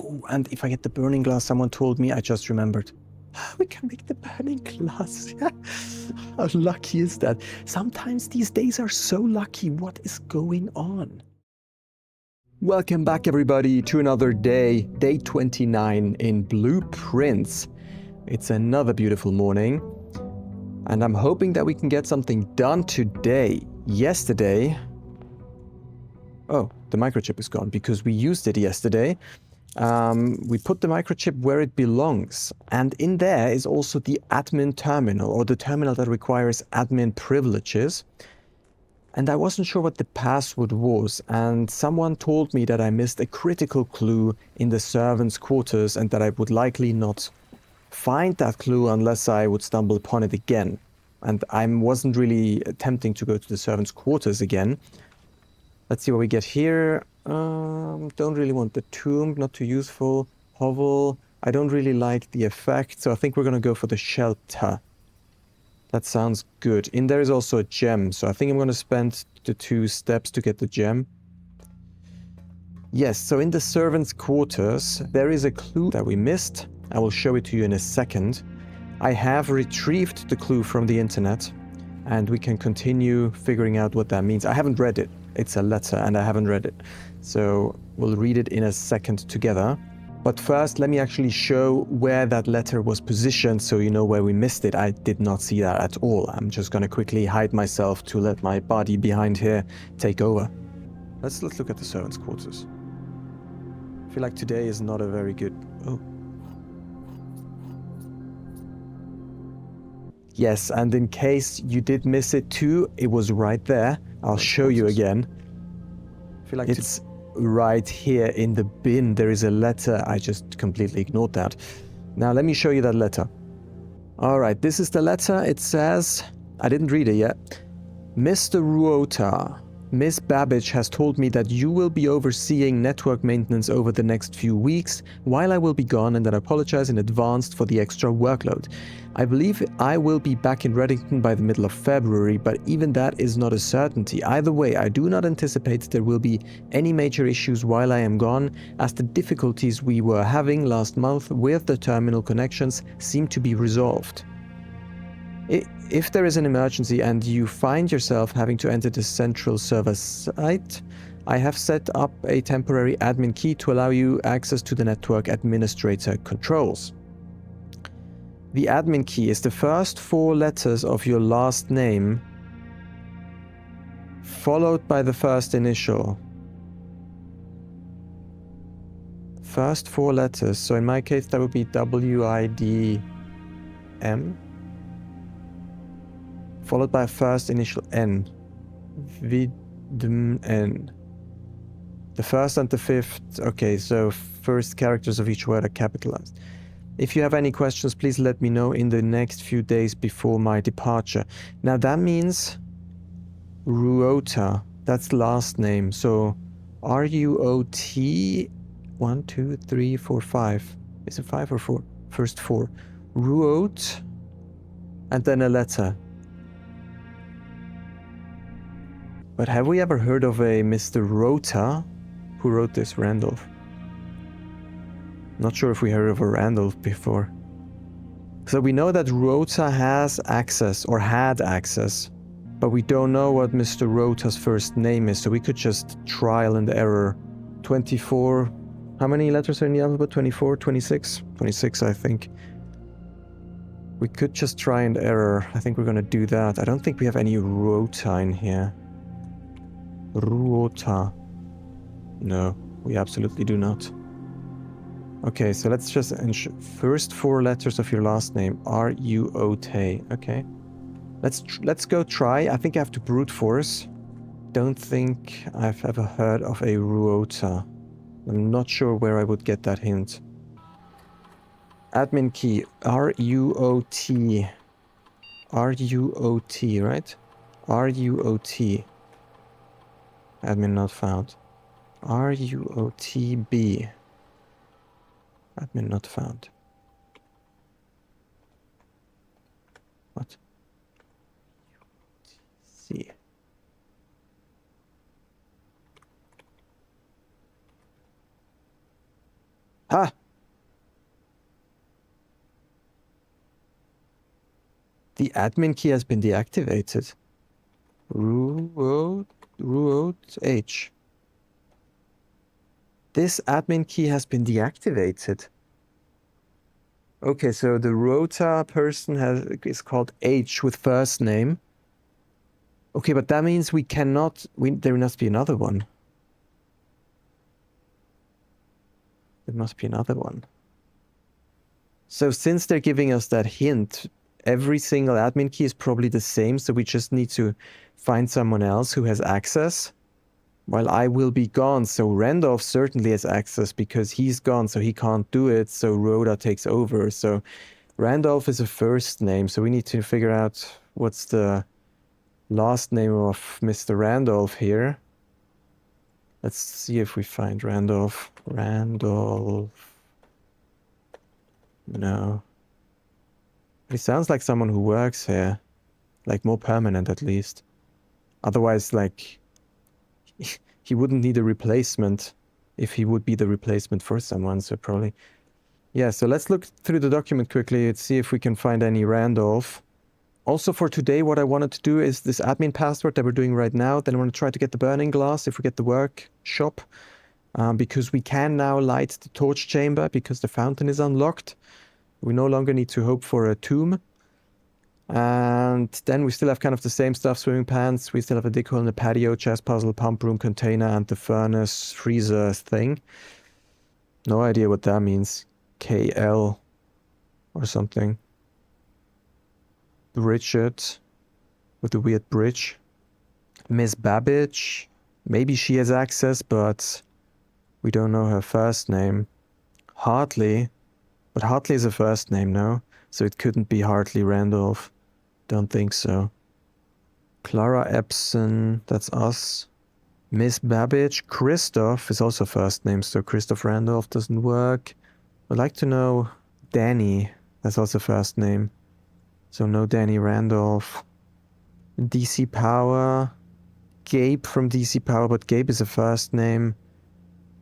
Oh, and if I get the burning glass, someone told me, I just remembered. We can make the burning glass. How lucky is that? Sometimes these days are so lucky. What is going on? Welcome back, everybody, to another day, day 29 in Blueprints. It's another beautiful morning, and I'm hoping that we can get something done today. Yesterday... Oh, the microchip is gone because we used it yesterday. We put the microchip where it belongs, and in there is also the admin terminal, or the terminal that requires admin privileges. And I wasn't sure what the password was, and someone told me that I missed a critical clue in the servants' quarters and that I would likely not find that clue unless I would stumble upon it again. And I wasn't really attempting to go to the servants' quarters again. Let's see what we get here. Don't really want the tomb, not too useful. Hovel, I don't really like the effect, so I think we're gonna go for the shelter. That sounds good. In there is also a gem, so I think I'm gonna spend the 2 steps to get the gem. Yes, so in the servants' quarters, there is a clue that we missed. I will show it to you in a second. I have retrieved the clue from the internet, and we can continue figuring out what that means. I haven't read it. It's a letter, and I haven't read it. So we'll read it in a second together. But first, let me actually show where that letter was positioned so you know where we missed it. I did not see that at all. I'm just gonna quickly hide myself to let my body behind here take over. Let's look at the servants' quarters. I feel like today is not a very good... Oh. Yes, and in case you did miss it too, it was right there. I'll show you again. I feel like it's right here in the bin. There is a letter. I just completely ignored that. Now let me show you that letter. Alright, this is the letter. It says... I didn't read it yet. Mr. Ruota, Miss Babbage has told me that you will be overseeing network maintenance over the next few weeks while I will be gone, and that I apologize in advance for the extra workload. I believe I will be back in Reddington by the middle of February, but even that is not a certainty. Either way, I do not anticipate there will be any major issues while I am gone, as the difficulties we were having last month with the terminal connections seem to be resolved. If there is an emergency and you find yourself having to enter the central server site, I have set up a temporary admin key to allow you access to the network administrator controls. The admin key is the first 4 letters of your last name, followed by the first initial. First 4 letters, so in my case that would be WIDM. Followed by a first initial N. VDN. The first and the 5th. Okay, so first characters of each word are capitalized. If you have any questions, please let me know in the next few days before my departure. Now that means Ruota. That's the last name. So RUOT 1, 2, 3, 4, 5. Is it 5 or 4? First 4. Ruot. And then a letter. But have we ever heard of a Mr. Rota? Who wrote this? Randolph. Not sure if we heard of a Randolph before. So we know that Rota has access, or had access, but we don't know what Mr. Rota's first name is, so we could just trial and error. 24... How many letters are in the alphabet? 24? 26? 26, I think. We could just try and error. I think we're gonna do that. I don't think we have any Rota in here. Ruota. No, we absolutely do not. Okay, so let's just ensure first 4 letters of your last name. R-U-O-T. Okay. Let's go try. I think I have to brute force. Don't think I've ever heard of a Ruota. I'm not sure where I would get that hint. Admin key. R-U-O-T. R-U-O-T, right? R-U-O-T. Admin not found. R-U-O-T-B. Admin not found. What? C. Ha! The admin key has been deactivated. Root H. This admin key has been deactivated. Okay, so the Rota person is called H with first name. Okay, but that means we cannot... there must be another one. There must be another one. So since they're giving us that hint, every single admin key is probably the same, so we just need to find someone else who has access. While I will be gone, so Randolph certainly has access because he's gone, so he can't do it, so Rhoda takes over. So Randolph is a first name, so we need to figure out what's the last name of Mr. Randolph here. Let's see if we find Randolph. Randolph. No. He sounds like someone who works here. Like more permanent at least. Otherwise, like... he wouldn't need a replacement if he would be the replacement for someone, so probably... Yeah, so let's look through the document quickly and see if we can find any Randolph. Also for today, what I wanted to do is this admin password that we're doing right now. Then I want to try to get the burning glass if we get the workshop. Because we can now light the torch chamber because the fountain is unlocked. We no longer need to hope for a tomb. And then we still have kind of the same stuff, swimming pants. We still have a dig hole in the patio, chest puzzle, pump room container, and the furnace freezer thing. No idea what that means. KL or something. Bridget with the weird bridge. Miss Babbage. Maybe she has access, but we don't know her first name. Hartley. But Hartley is a first name, no? So it couldn't be Hartley Randolph. Don't think so. Clara Epson, that's us. Miss Babbage. Christoph is also first name, so Christoph Randolph doesn't work. I'd like to know Danny. That's also first name. So no Danny Randolph. DC Power. Gabe from DC Power, but Gabe is a first name.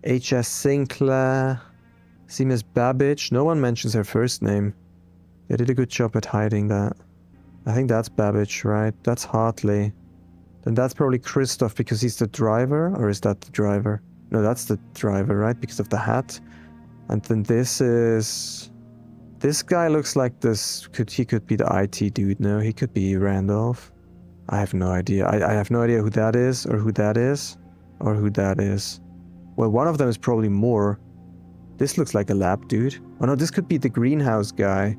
HS Sinclair. See Miss Babbage. No one mentions her first name. They did a good job at hiding that. I think that's Babbage, right? That's Hartley. Then that's probably Christoph because he's the driver, or is that the driver? No, that's the driver, right? Because of the hat. And then this is... This guy looks like this... He could be the IT dude, no? He could be Randolph. I have no idea. I have no idea who that is, or who that is, or who that is. Well, one of them is probably more. This looks like a lab dude. Oh no, this could be the greenhouse guy.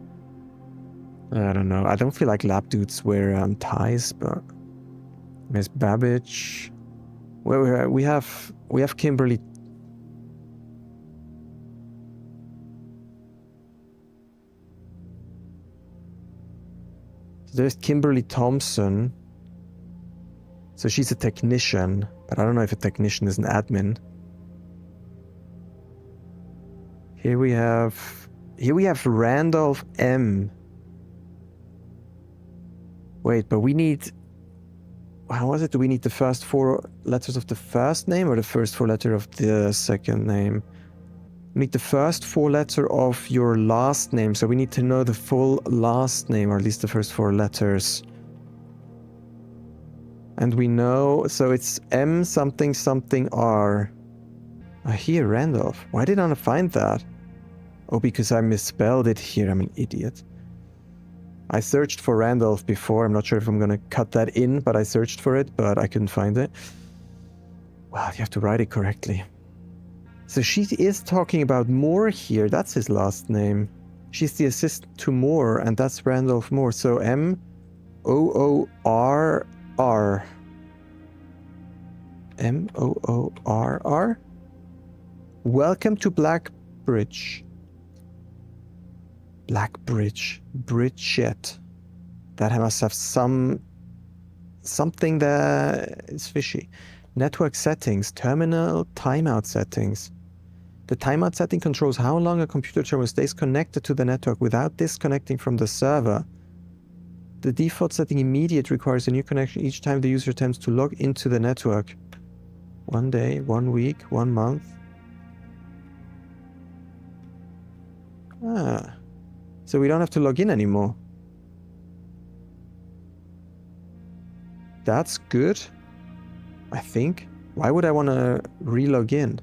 I don't know. I don't feel like lab dudes wear ties, but... Miss Babbage... Well, we have Kimberly... So there's Kimberly Thompson. So she's a technician, but I don't know if a technician is an admin. Here we have Randolph M. Wait, but we need... How was it? Do we need the first 4 letters of the first name or the first 4 letters of the second name? We need the first 4 letters of your last name, so we need to know the full last name, or at least the first 4 letters. And we know... So it's M something something R. Here, Randolph. Why did I not find that? Oh, because I misspelled it here. I'm an idiot. I searched for Randolph before. I'm not sure if I'm gonna cut that in, but I searched for it, but I couldn't find it. Wow, you have to write it correctly. So she is talking about Moore here. That's his last name. She's the assistant to Moore, and that's Randolph Moore. So M-O-O-R-R. M-O-O-R-R? Welcome to Blackbridge. Blackbridge. Bridget. That must have something that is fishy. Network settings. Terminal timeout settings. The timeout setting controls how long a computer terminal stays connected to the network without disconnecting from the server. The default setting immediate requires a new connection each time the user attempts to log into the network. 1 day, 1 week, 1 month. Ah, so we don't have to log in anymore. That's good, I think. Why would I want to re-log in?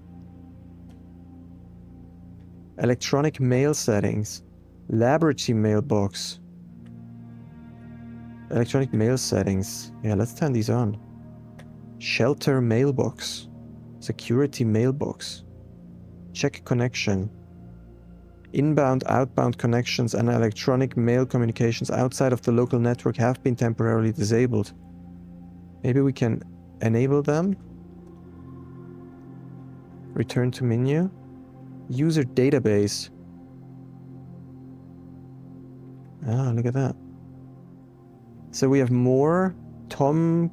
Electronic mail settings. Laboratory mailbox. Electronic mail settings. Yeah, let's turn these on. Shelter mailbox. Security mailbox. Check connection. Inbound, outbound connections and electronic mail communications outside of the local network have been temporarily disabled. Maybe we can enable them. Return to menu. User database. Ah, look at that. So we have more. Tom.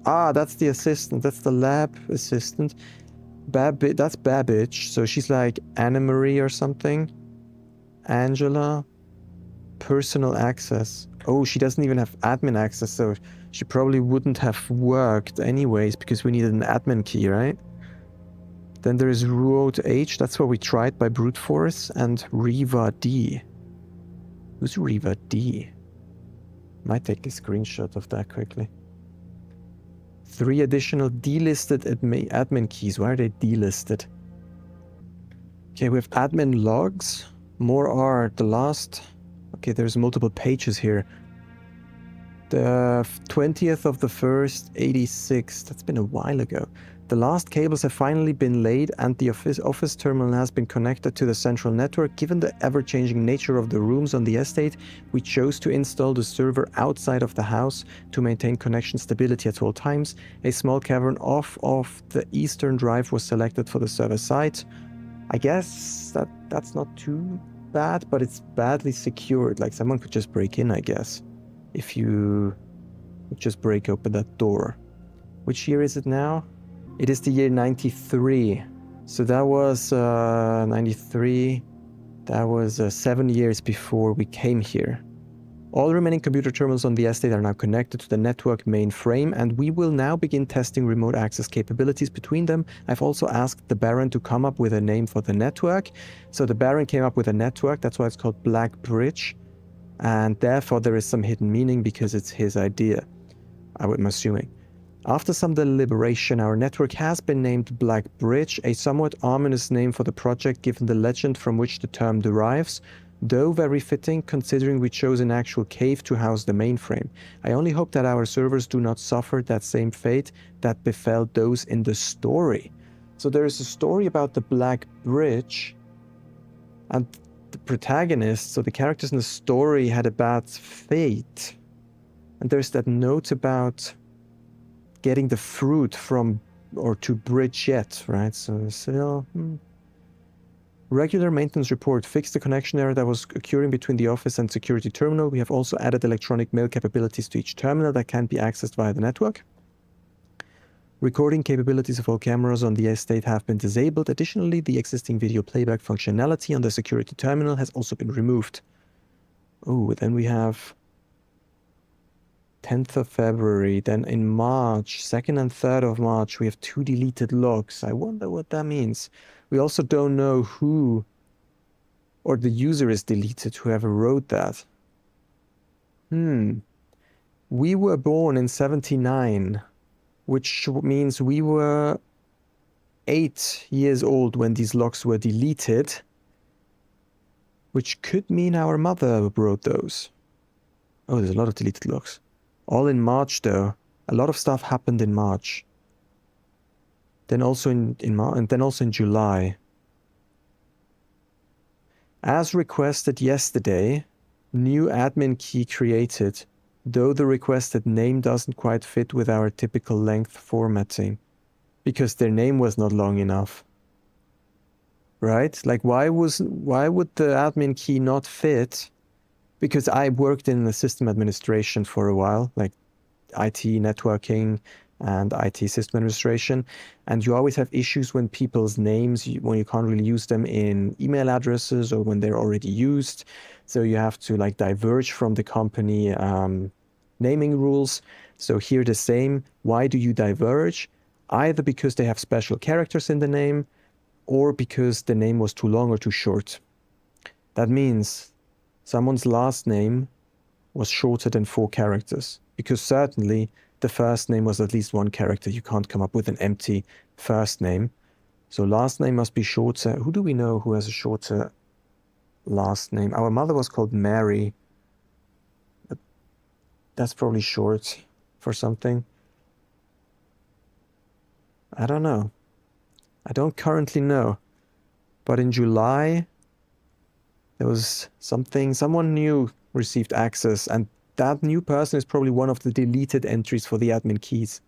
Ah, that's the assistant. That's the lab assistant. That's Babbage. So she's like Anna Marie or something. Angela. Personal access. Oh, she doesn't even have admin access, so she probably wouldn't have worked anyways because we needed an admin key, right? Then there is Root H. That's what we tried by brute force. And Riva D. Who's Riva D? Might take a screenshot of that quickly. 3 additional delisted admin keys. Why are they delisted? Okay, we have admin logs. More are the last. Okay, there's multiple pages here. The 20th of the 1st, 86. That's been a while ago. The last cables have finally been laid and the office terminal has been connected to the central network. Given the ever-changing nature of the rooms on the estate, we chose to install the server outside of the house to maintain connection stability at all times. A small cavern off of the eastern drive was selected for the server site. I guess that's not too bad, but it's badly secured. Like someone could just break in, I guess, if you would just break open that door. Which year is it now? It is the year 93. So that was 93. That was 7 years before we came here. All remaining computer terminals on the estate are now connected to the network mainframe, and we will now begin testing remote access capabilities between them. I've also asked the Baron to come up with a name for the network. So the Baron came up with a network, that's why it's called Black Bridge. And therefore there is some hidden meaning because it's his idea, I'm assuming. After some deliberation, our network has been named Black Bridge, a somewhat ominous name for the project given the legend from which the term derives, though very fitting considering we chose an actual cave to house the mainframe. I only hope that our servers do not suffer that same fate that befell those in the story. So there is a story about the Black Bridge, and the protagonists, so the characters in the story, had a bad fate. And there's that note about getting the fruit from or to bridge yet, right? So still regular maintenance report. Fixed the connection error that was occurring between the office and security terminal. We have also added electronic mail capabilities to each terminal that can be accessed via the network. Recording capabilities of all cameras on the estate have been disabled. Additionally, the existing video playback functionality on the security terminal has also been removed. Oh, then we have 10th of February, then in March, 2nd and 3rd of March, we have 2 deleted logs. I wonder what that means. We also don't know who or the user is deleted, whoever wrote that. We were born in 79, which means we were 8 years old when these logs were deleted, which could mean our mother wrote those. Oh, there's a lot of deleted logs. All in March, though. A lot of stuff happened in March. Then also in July. As requested yesterday, new admin key created, though the requested name doesn't quite fit with our typical length formatting, because their name was not long enough. Right? Like, why would the admin key not fit? Because I worked in the system administration for a while, like IT networking and IT system administration. And you always have issues when people's names, when you can't really use them in email addresses or when they're already used. So you have to like diverge from the company naming rules. So here the same. Why do you diverge? Either because they have special characters in the name, or because the name was too long or too short. That means someone's last name was shorter than 4 characters, because certainly the first name was at least 1 character. You can't come up with an empty first name. So last name must be shorter. Who do we know who has a shorter last name? Our mother was called Mary. But that's probably short for something. I don't know. I don't currently know. But in July, there was someone new received access, and that new person is probably one of the deleted entries for the admin keys.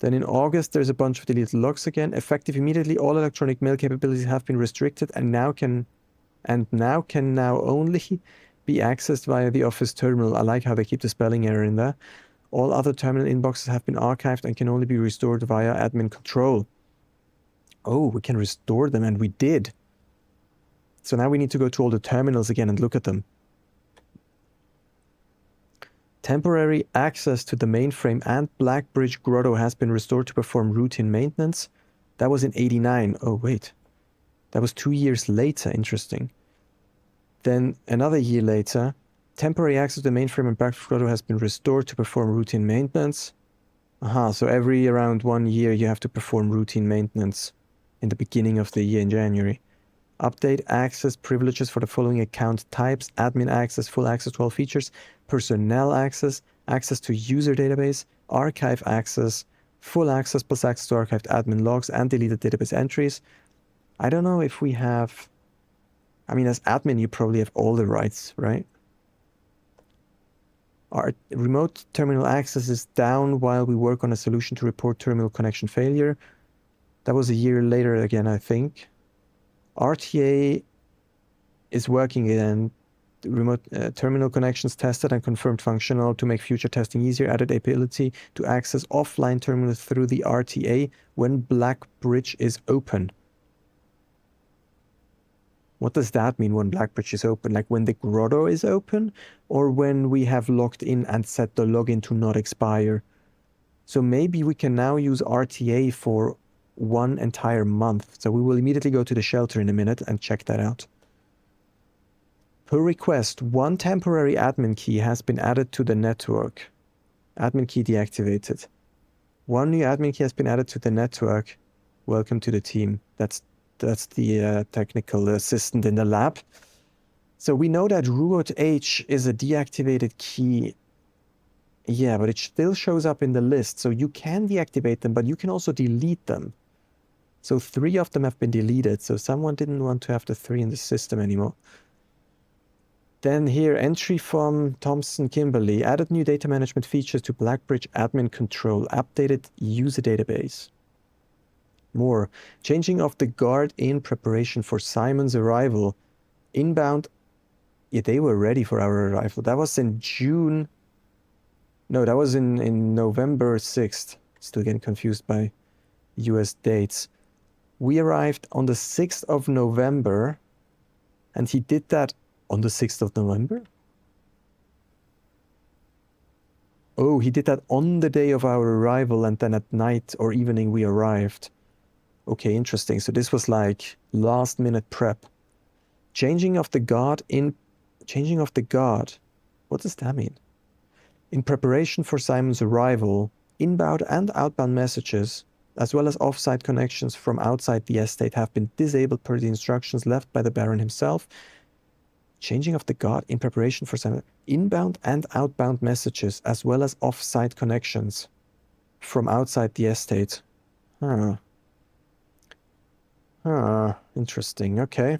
Then in August, there's a bunch of deleted logs again. Effective immediately, all electronic mail capabilities have been restricted and now can only be accessed via the Office terminal. I like how they keep the spelling error in there. All other terminal inboxes have been archived and can only be restored via admin control. Oh, we can restore them, and we did. So now we need to go to all the terminals again and look at them. Temporary access to the mainframe and Blackbridge Grotto has been restored to perform routine maintenance. That was in 89. Oh, wait. That was 2 years later. Interesting. Then another year later, temporary access to the mainframe and Blackbridge Grotto has been restored to perform routine maintenance. So every around 1 year you have to perform routine maintenance in the beginning of the year in January. Update access privileges for the following account types: admin access, full access to all features, personnel access, access to user database, archive access, full access plus access to archived admin logs and deleted database entries. I don't know if we have... I mean, as admin, you probably have all the rights, right? Our remote terminal access is down while we work on a solution to report terminal connection failure. That was a year later again, I think. RTA is working again. Remote terminal connections tested and confirmed functional to make future testing easier. Added ability to access offline terminals through the RTA when Blackbridge is open. What does that mean, when Blackbridge is open? Like when the Grotto is open, or when we have logged in and set the login to not expire? So maybe we can now use RTA for 1 entire month. So we will immediately go to the shelter in a minute and check that out. Per request, 1 temporary admin key has been added to the network. Admin key deactivated. 1 new admin key has been added to the network. Welcome to the team. That's the technical assistant in the lab. So we know that root H is a deactivated key. Yeah, but it still shows up in the list. So you can deactivate them, but you can also delete them. So 3 of them have been deleted. So someone didn't want to have the 3 in the system anymore. Then here, entry from Thompson Kimberly. Added new data management features to Blackbridge admin control. Updated user database. More. Changing of the guard in preparation for Simon's arrival. Inbound. Yeah, they were ready for our arrival. That was in June. No, that was in November 6th. Still getting confused by US dates. We arrived on the 6th of November. And he did that on the 6th of November? Oh, he did that on the day of our arrival, and then at night or evening we arrived. Okay, interesting. So this was like last minute prep. Changing of the guard. What does that mean? In preparation for Simon's arrival, inbound and outbound messages, as well as off-site connections from outside the estate, have been disabled per the instructions left by the Baron himself. Changing of the guard in preparation for Simon. Inbound and outbound messages, as well as off-site connections from outside the estate. Interesting. Okay.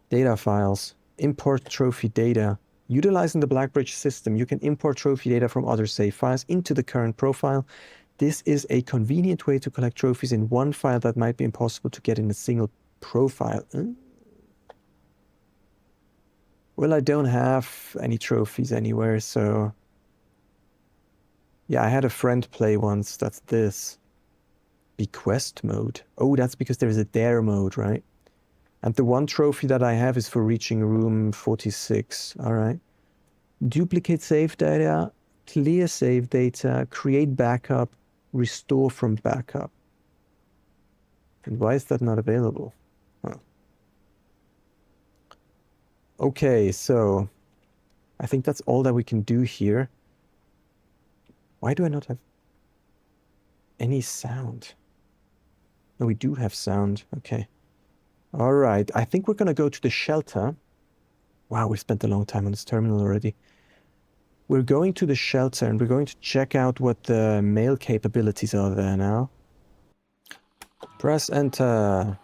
Data files. Import trophy data. Utilizing the Blackbridge system, you can import trophy data from other save files into the current profile. This is a convenient way to collect trophies in one file that might be impossible to get in a single profile. Well, I don't have any trophies anywhere, so... Yeah, I had a friend play once. That's this. Bequest mode. Oh, that's because there's a dare mode, right? And the one trophy that I have is for reaching room 46. All right. Duplicate save data, clear save data, create backup, restore from backup. And why is that not available? Huh. Okay, so I think that's all that we can do here. Why do I not have any sound? No, we do have sound. Okay. All right. I think we're going to go to the shelter. Wow, we spent a long time on this terminal already. We're going to the shelter and we're going to check out what the mail capabilities are there now. Press enter.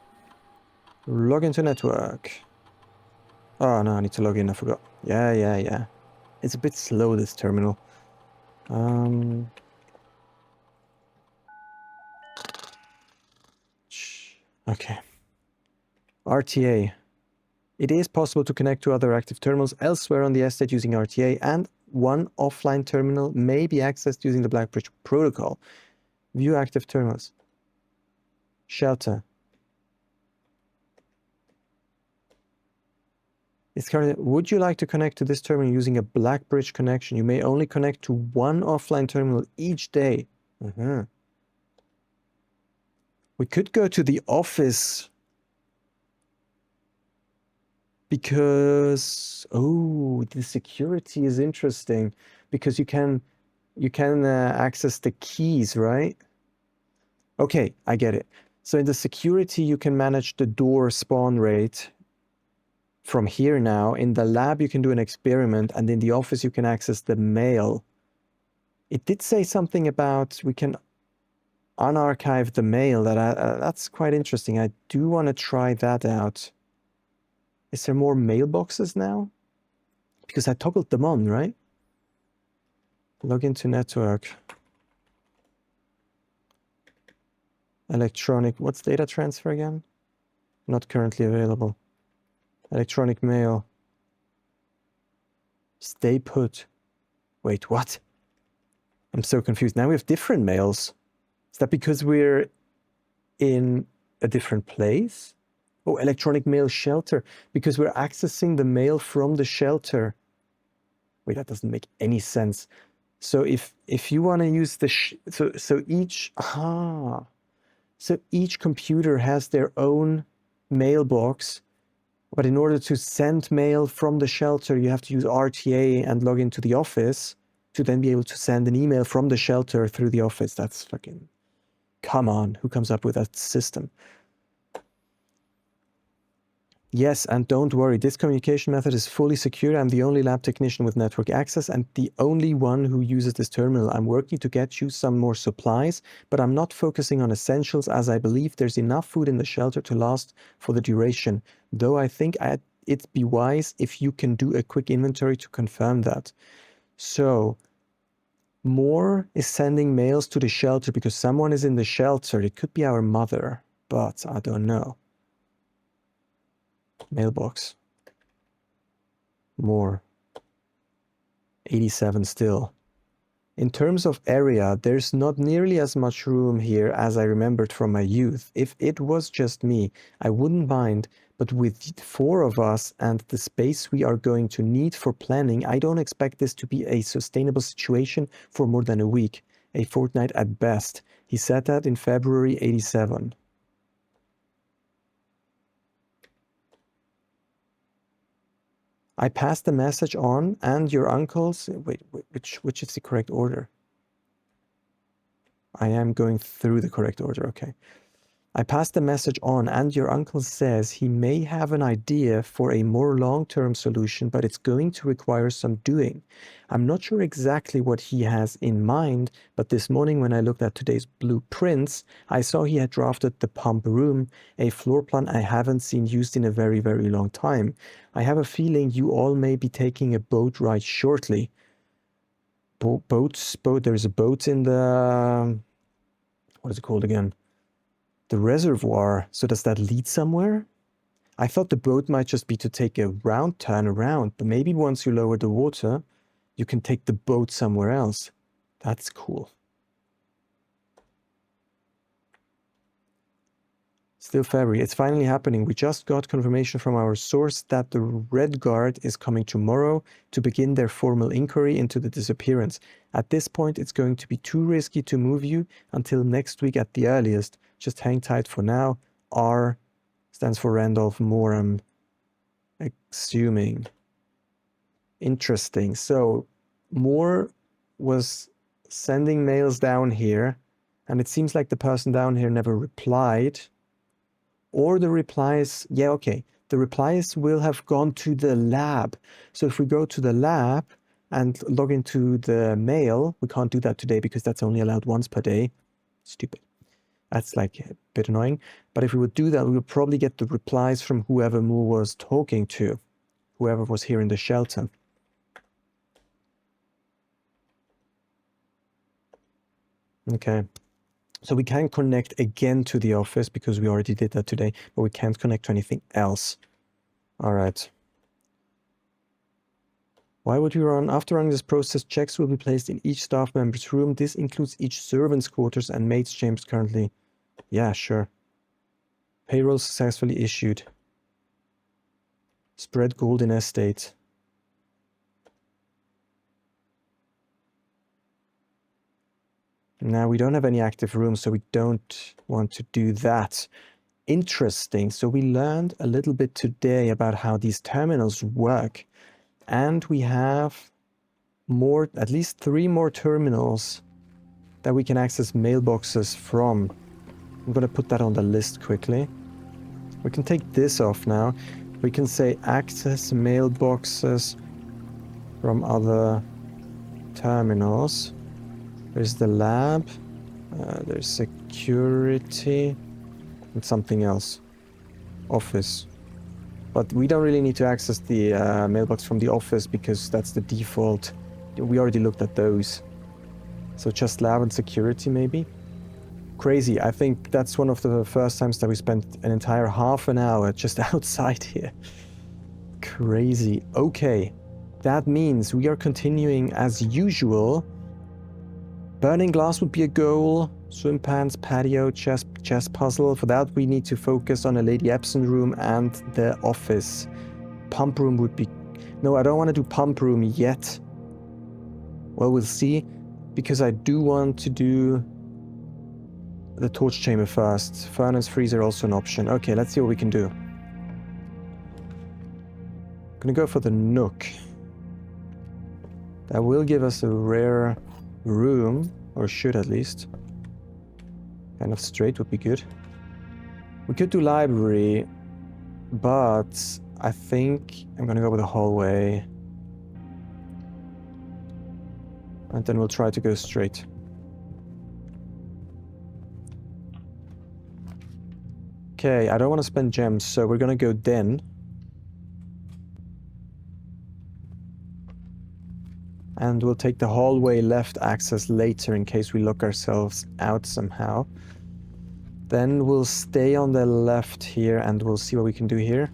Log into network. Oh no, I need to log in, I forgot. Yeah. It's a bit slow, this terminal. Okay. RTA. It is possible to connect to other active terminals elsewhere on the estate using RTA, and one offline terminal may be accessed using the Blackbridge protocol. View active terminals. Shelter. Would you like to connect to this terminal using a Blackbridge connection? You may only connect to one offline terminal each day. We could go to the office because, oh, the security is interesting because you can access the keys, right? Okay, I get it. So in the security, you can manage the door spawn rate from here now. In the lab, you can do an experiment, and in the office, you can access the mail. It did say something about we can unarchive the mail. That's quite interesting. I do want to try that out. Is there more mailboxes now? Because I toggled them on, right? Log into network. Electronic, what's data transfer again? Not currently available. Electronic mail. Stay put. Wait, what? I'm so confused. Now we have different mails. Is that because we're in a different place? Oh, electronic mail shelter. Because we're accessing the mail from the shelter. Wait, that doesn't make any sense. So if you want to use the so each computer has their own mailbox, but in order to send mail from the shelter, you have to use RTA and log into the office to then be able to send an email from the shelter through the office. That's fucking, come on, who comes up with that system? Yes, and don't worry, this communication method is fully secure. I'm the only lab technician with network access and the only one who uses this terminal. I'm working to get you some more supplies, but I'm not focusing on essentials as I believe there's enough food in the shelter to last for the duration, though I think it'd be wise if you can do a quick inventory to confirm that. So, Moore is sending mails to the shelter because someone is in the shelter. It could be our mother, but I don't know. Mailbox. More. 87 still. In terms of area, there's not nearly as much room here as I remembered from my youth. If it was just me, I wouldn't mind, but with 4 of us and the space we are going to need for planning, I don't expect this to be a sustainable situation for more than a week, a fortnight at best. He said that in February 87. I passed the message on and your uncle's... Wait, which is the correct order? I am going through the correct order, okay. I passed the message on and your uncle says he may have an idea for a more long-term solution, but it's going to require some doing. I'm not sure exactly what he has in mind, but this morning when I looked at today's blueprints, I saw he had drafted the pump room, a floor plan I haven't seen used in a very, very long time. I have a feeling you all may be taking a boat ride shortly. There's a boat in the... What is it called again? The reservoir. So does that lead somewhere? I thought the boat might just be to take a round turn around, but maybe once you lower the water, you can take the boat somewhere else. That's cool. Still February. It's finally happening. We just got confirmation from our source that the Red Guard is coming tomorrow to begin their formal inquiry into the disappearance. At this point, it's going to be too risky to move you until next week at the earliest. Just hang tight for now. R stands for Randolph Moore, I'm assuming. Interesting. So Moore was sending mails down here, and it seems like the person down here never replied. Or the replies, yeah, okay. The replies will have gone to the lab. So if we go to the lab and log into the mail, we can't do that today because that's only allowed once per day. Stupid. That's like a bit annoying. But if we would do that, we would probably get the replies from whoever Moore was talking to, whoever was here in the shelter. Okay. So we can connect again to the office because we already did that today, but we can't connect to anything else. All right. Why would we run? After running this process, checks will be placed in each staff member's room. This includes each servant's quarters and maid's chambers currently. Yeah, sure. Payroll successfully issued. Spread gold in estate. Now, we don't have any active rooms, so we don't want to do that. Interesting. So we learned a little bit today about how these terminals work. And we have more, at least 3 more terminals that we can access mailboxes from. I'm going to put that on the list quickly. We can take this off now. We can say access mailboxes from other terminals. There's the lab, there's security, and something else. Office. But we don't really need to access the mailbox from the office because that's the default. We already looked at those. So just lab and security maybe? Crazy. I think that's one of the first times that we spent an entire half an hour just outside here. Crazy. Okay. That means we are continuing as usual. Burning glass would be a goal. Swim pans, patio, chess puzzle. For that, we need to focus on a Lady Epson room and the office. Pump room would be... No, I don't want to do pump room yet. Well, we'll see. Because I do want to do the torch chamber first. Furnace freezer also an option. Okay, let's see what we can do. Gonna go for the Nook. That will give us a rare room, or should at least. Kind of straight would be good. We could do library, but I think I'm gonna go with the hallway. And then we'll try to go straight. Okay, I don't want to spend gems, so we're gonna go den. And we'll take the hallway left access later in case we lock ourselves out somehow. Then we'll stay on the left here and we'll see what we can do here.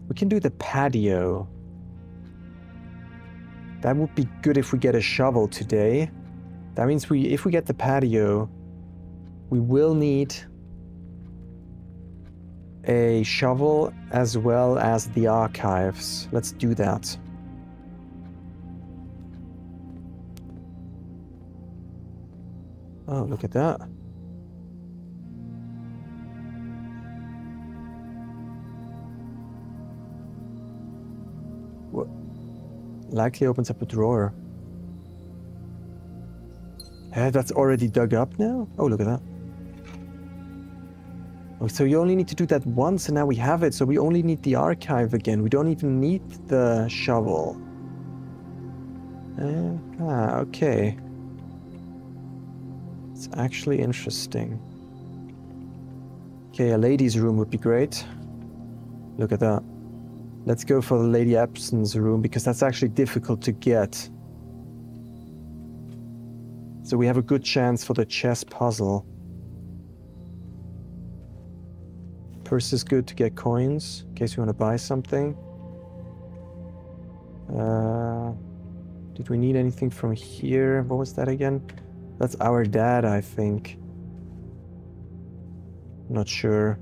We can do the patio. That would be good if we get a shovel today. That means if we get the patio, we will need a shovel as well as the archives. Let's do that. Oh, look at that. What? Likely opens up a drawer. That's already dug up now? Oh, look at that. Oh, so you only need to do that once and now we have it. So we only need the archive again. We don't even need the shovel. Okay. It's actually interesting. Okay, a lady's room would be great. Look at that. Let's go for the Lady Epson's room because that's actually difficult to get. So we have a good chance for the chess puzzle. Purse is good to get coins in case we want to buy something. Did we need anything from here? What was that again? That's our dad, I think. Not sure.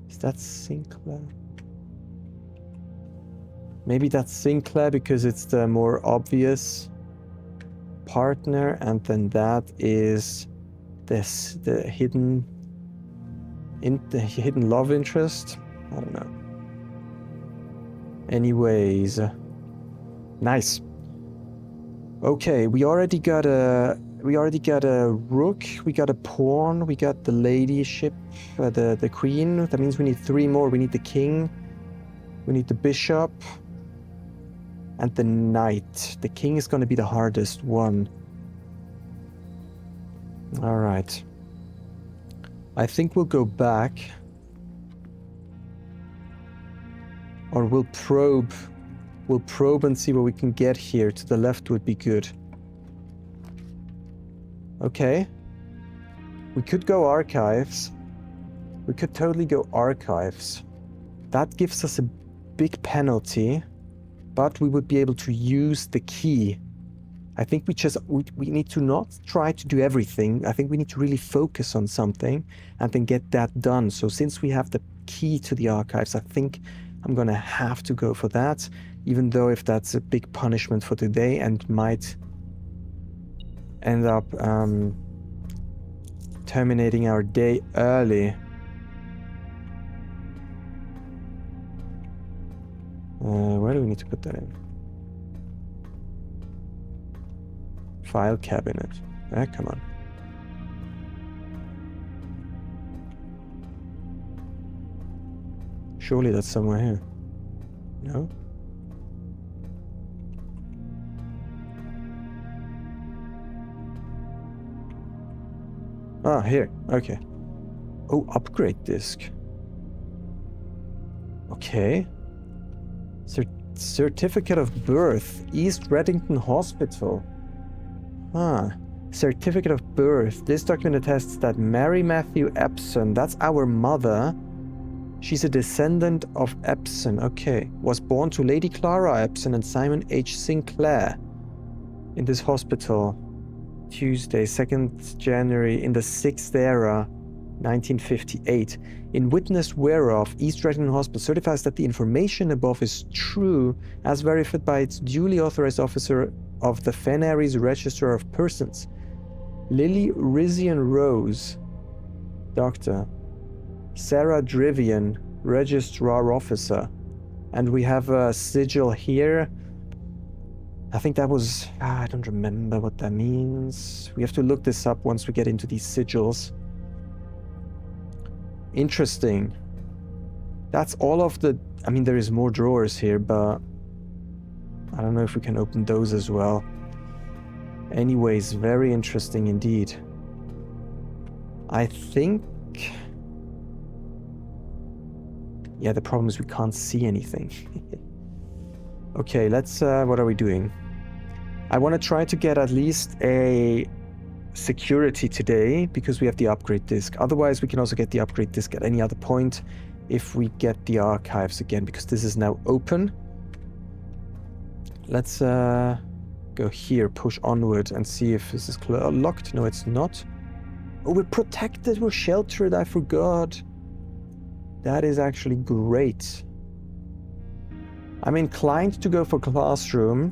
Is that Sinclair? Maybe that's Sinclair because it's the more obvious partner, and then that is the hidden In the hidden love interest? I don't know. Anyways. Nice. Okay, we already got a rook, we got a pawn, we got the ladyship, the queen. That means we need 3 more. We need the king, we need the bishop, and the knight. The king is going to be the hardest one. All right. I think we'll go back. Or we'll probe. We'll probe and see what we can get here. To the left would be good. Okay. We could go archives. We could totally go archives. That gives us a big penalty, but we would be able to use the key. I think we need to not try to do everything. I think we need to really focus on something and then get that done. So since we have the key to the archives, I think I'm gonna have to go for that, even though if that's a big punishment for today and might end up terminating our day early. Where do we need to put that in? File cabinet. Come on. Surely that's somewhere here. No? Ah, here. Okay. Oh, upgrade disk. Okay. Certificate of birth. East Reddington Hospital. Ah. Certificate of birth. This document attests that Mary Matthew Epson, that's our mother. She's a descendant of Epson. Okay. Was born to Lady Clara Epson and Simon H. Sinclair in this hospital. Tuesday, 2nd January, in the 6th era, 1958. In witness whereof, East Reddington Hospital certifies that the information above is true as verified by its duly authorized officer of the Fenaries Register of Persons. Lily Rizian Rose, Doctor. Sarah Drivian, Registrar Officer. And we have a sigil here. I think that was... I don't remember what that means. We have to look this up once we get into these sigils. Interesting. That's all of the... I mean, there is more drawers here, but... I don't know if we can open those as well. Anyways, very interesting indeed. I think... Yeah, the problem is we can't see anything. Okay, let's... what are we doing? I want to try to get at least a security today, because we have the upgrade disk. Otherwise, we can also get the upgrade disk at any other point if we get the archives again, because this is now open. Let's go here, push onward, and see if this is locked. No, it's not. Oh, we're protected, we're sheltered, I forgot. That is actually great. I'm inclined to go for classroom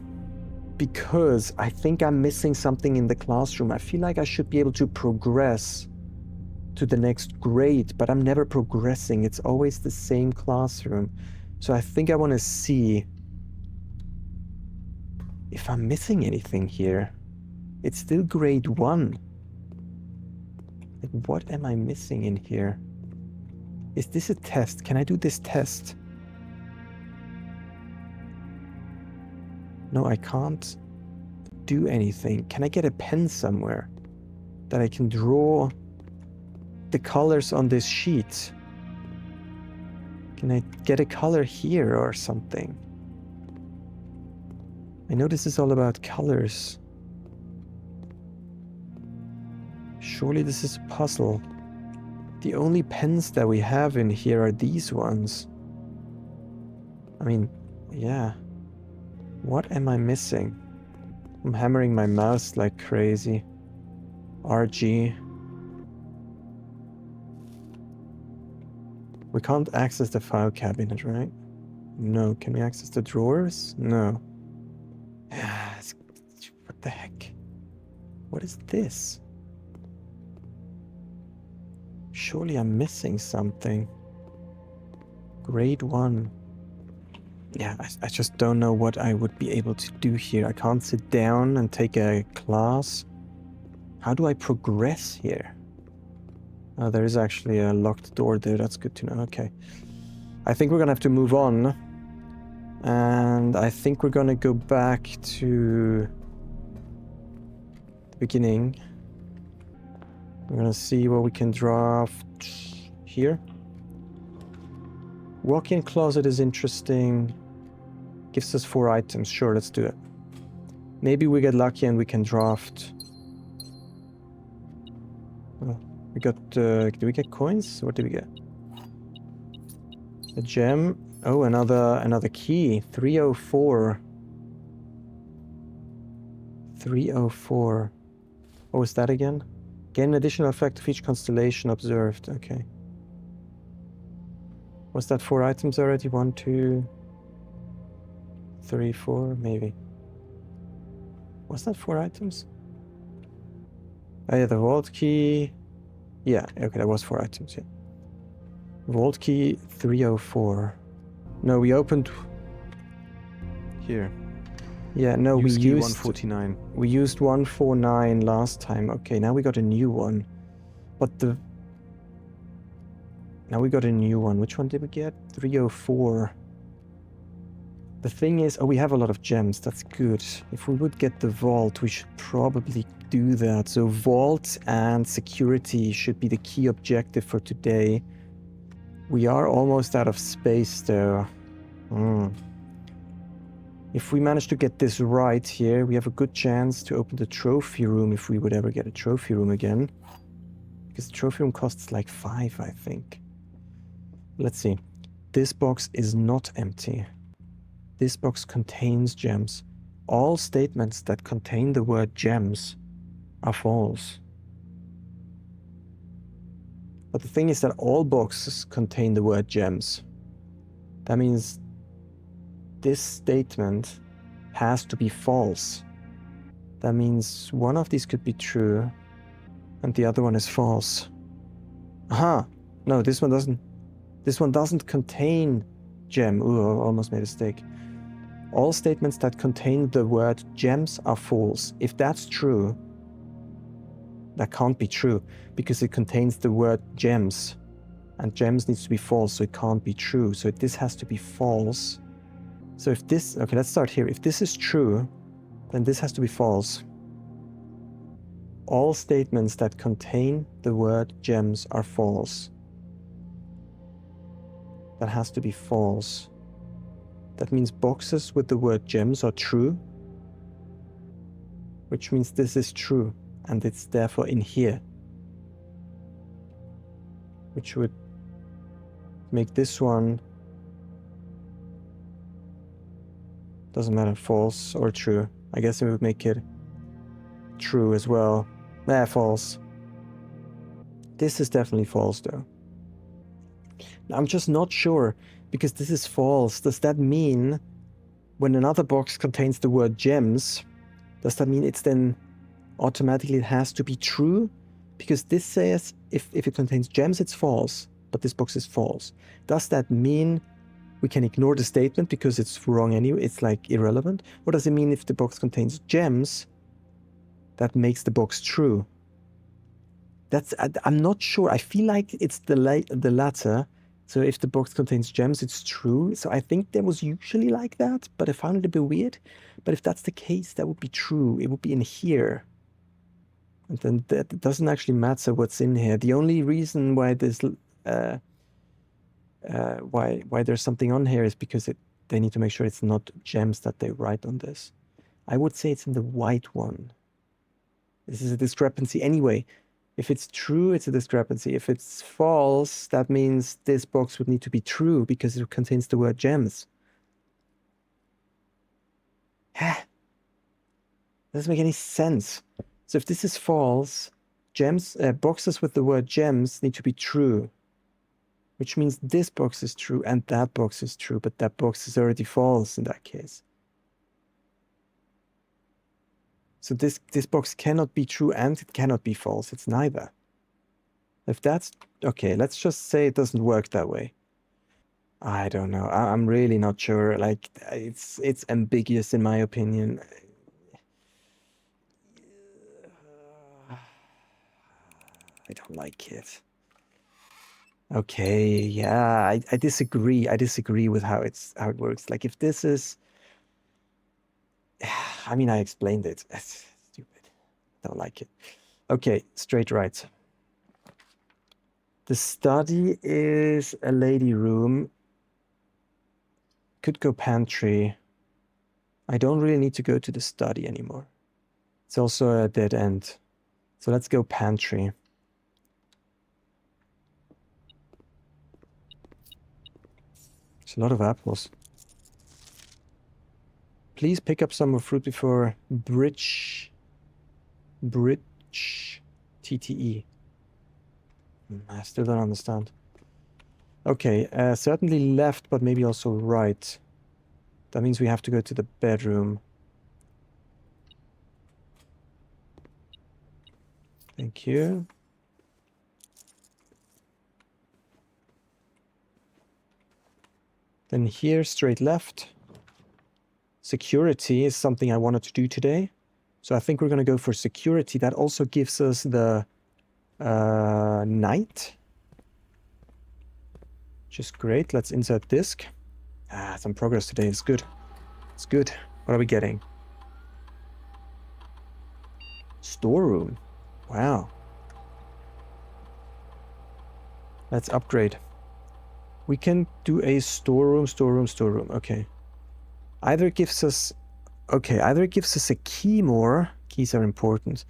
because I think I'm missing something in the classroom. I feel like I should be able to progress to the next grade, but I'm never progressing. It's always the same classroom. So I think I want to see if I'm missing anything here. It's still grade 1. Like, what am I missing in here? Is this a test? Can I do this test? No, I can't do anything. Can I get a pen somewhere that I can draw the colors on this sheet? Can I get a color here or something? I know this is all about colors. Surely this is a puzzle. The only pens that we have in here are these ones. I mean, yeah. What am I missing? I'm hammering my mouse like crazy. RG. We can't access the file cabinet, right? No. Can we access the drawers? No. What the heck? What is this? Surely I'm missing something. Grade 1. Yeah, I just don't know what I would be able to do here. I can't sit down and take a class. How do I progress here? Oh, there is actually a locked door there. That's good to know. Okay. I think we're gonna have to move on. And I think we're gonna go back to the beginning. We're gonna see what we can draft here. Walk-in closet is interesting. Gives us 4 items. Sure, let's do it. Maybe we get lucky and we can draft. Oh, we got, did we get coins? What did we get? A gem. Oh, another key. 304. 304. What was that again? Gain an additional effect of each constellation observed. Okay. Was that 4 items already? 1, 2, 3, 4, maybe. Was that 4 items? Oh yeah, the vault key. Yeah, okay, that was 4 items, yeah. Vault key 304. No, we opened... Here. Yeah, no, Use we key used... 149. We used 149 last time. Okay, now we got a new one. But the... Now we got a new one. Which one did we get? 304. The thing is... Oh, we have a lot of gems. That's good. If we would get the vault, we should probably do that. So vault and security should be the key objective for today. We are almost out of space, though. If we manage to get this right here, we have a good chance to open the trophy room if we would ever get a trophy room again. Because the trophy room costs like 5, I think. Let's see. This box is not empty. This box contains gems. All statements that contain the word gems are false. But the thing is that all boxes contain the word gems. That means this statement has to be false. That means one of these could be true and the other one is false. Aha! No, this one doesn't. This one doesn't contain gem. Ooh, I almost made a mistake. All statements that contain the word gems are false. If that's true, that can't be true because it contains the word gems. And gems needs to be false, so it can't be true. So this has to be false. So if this... Okay, let's start here. If this is true, then this has to be false. All statements that contain the word gems are false. That has to be false. That means boxes with the word gems are true, which means this is true, and it's therefore in here. Which would make this one... Doesn't matter, false or true. I guess it would make it true as well. False. This is definitely false, though. I'm just not sure, because this is false. Does that mean when another box contains the word gems, does that mean it's then automatically it has to be true? Because this says if it contains gems, it's false, but this box is false. Does that mean we can ignore the statement because it's wrong anyway? It's like irrelevant? Or does it mean if the box contains gems, that makes the box true? I'm not sure. I feel like it's the latter. So if the box contains gems, it's true. So I think there was usually like that, but I found it a bit weird. But if that's the case, that would be true. It would be in here. And then that doesn't actually matter what's in here. The only reason why this why there's something on here is because they need to make sure it's not gems that they write on this. I would say it's in the white one. This is a discrepancy anyway. If it's true, it's a discrepancy. If it's false, that means this box would need to be true because it contains the word gems. Doesn't make any sense. So if this is false, boxes with the word gems need to be true. Which means this box is true and that box is true, but that box is already false in that case. So this box cannot be true and it cannot be false. It's neither. If that's okay, let's just say it doesn't work that way. I don't know. I'm really not sure. Like it's ambiguous in my opinion. I don't like it. Okay, yeah, I disagree. I disagree with how it works. Like if this is, I mean, I explained it. It's stupid. Don't like it. Okay, straight right. The study is a lady room. Could go pantry. I don't really need to go to the study anymore. It's also a dead end. So let's go pantry. There's a lot of apples. Please pick up some more fruit before bridge TTE. I still don't understand. Okay, certainly left, but maybe also right. That means we have to go to the bedroom. Thank you. Then here, straight left. Security is something I wanted to do today. So I think we're going to go for security. That also gives us the night. Which is great. Let's insert disk. Some progress today. It's good. It's good. What are we getting? Storeroom. Wow. Let's upgrade. We can do a storeroom. Okay. Either it gives us a key more. Keys are important.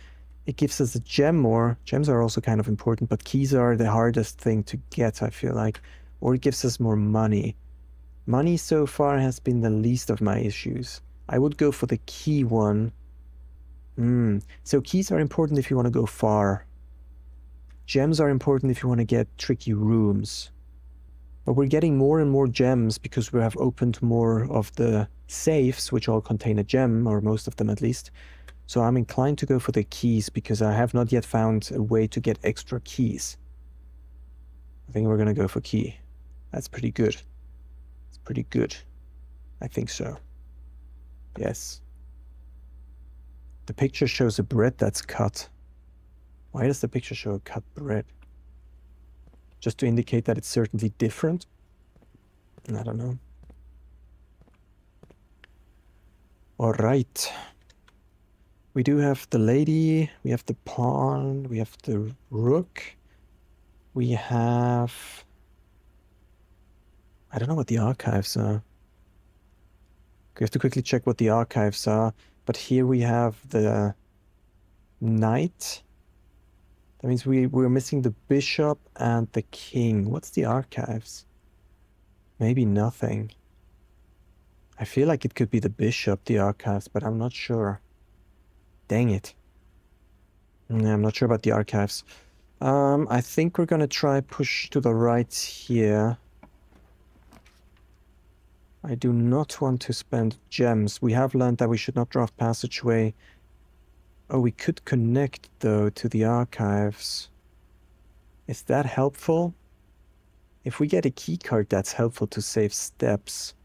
It gives us a gem more. Gems are also kind of important, but keys are the hardest thing to get, I feel like. Or it gives us more money. Money so far has been the least of my issues. I would go for the key one. So keys are important if you want to go far. Gems are important if you want to get tricky rooms. But we're getting more and more gems because we have opened more of the safes, which all contain a gem, or most of them at least. So I'm inclined to go for the keys because I have not yet found a way to get extra keys. I think we're going to go for key. That's pretty good. It's pretty good. I think so. Yes. The picture shows a bread that's cut. Why does the picture show a cut bread? Just to indicate that it's certainly different? I don't know. All right. We do have the lady, we have the pawn, we have the rook. We have... I don't know what the archives are. We have to quickly check what the archives are. But here we have the knight. That means we're missing the bishop and the king. What's the archives? Maybe nothing. I feel like it could be the bishop, the archives, but I'm not sure. Dang it. Yeah, I'm not sure about the archives. I think we're gonna try push to the right here. I do not want to spend gems. We have learned that we should not draft passageway. Oh, we could connect, though, to the archives. Is that helpful? If we get a key card, that's helpful to save steps.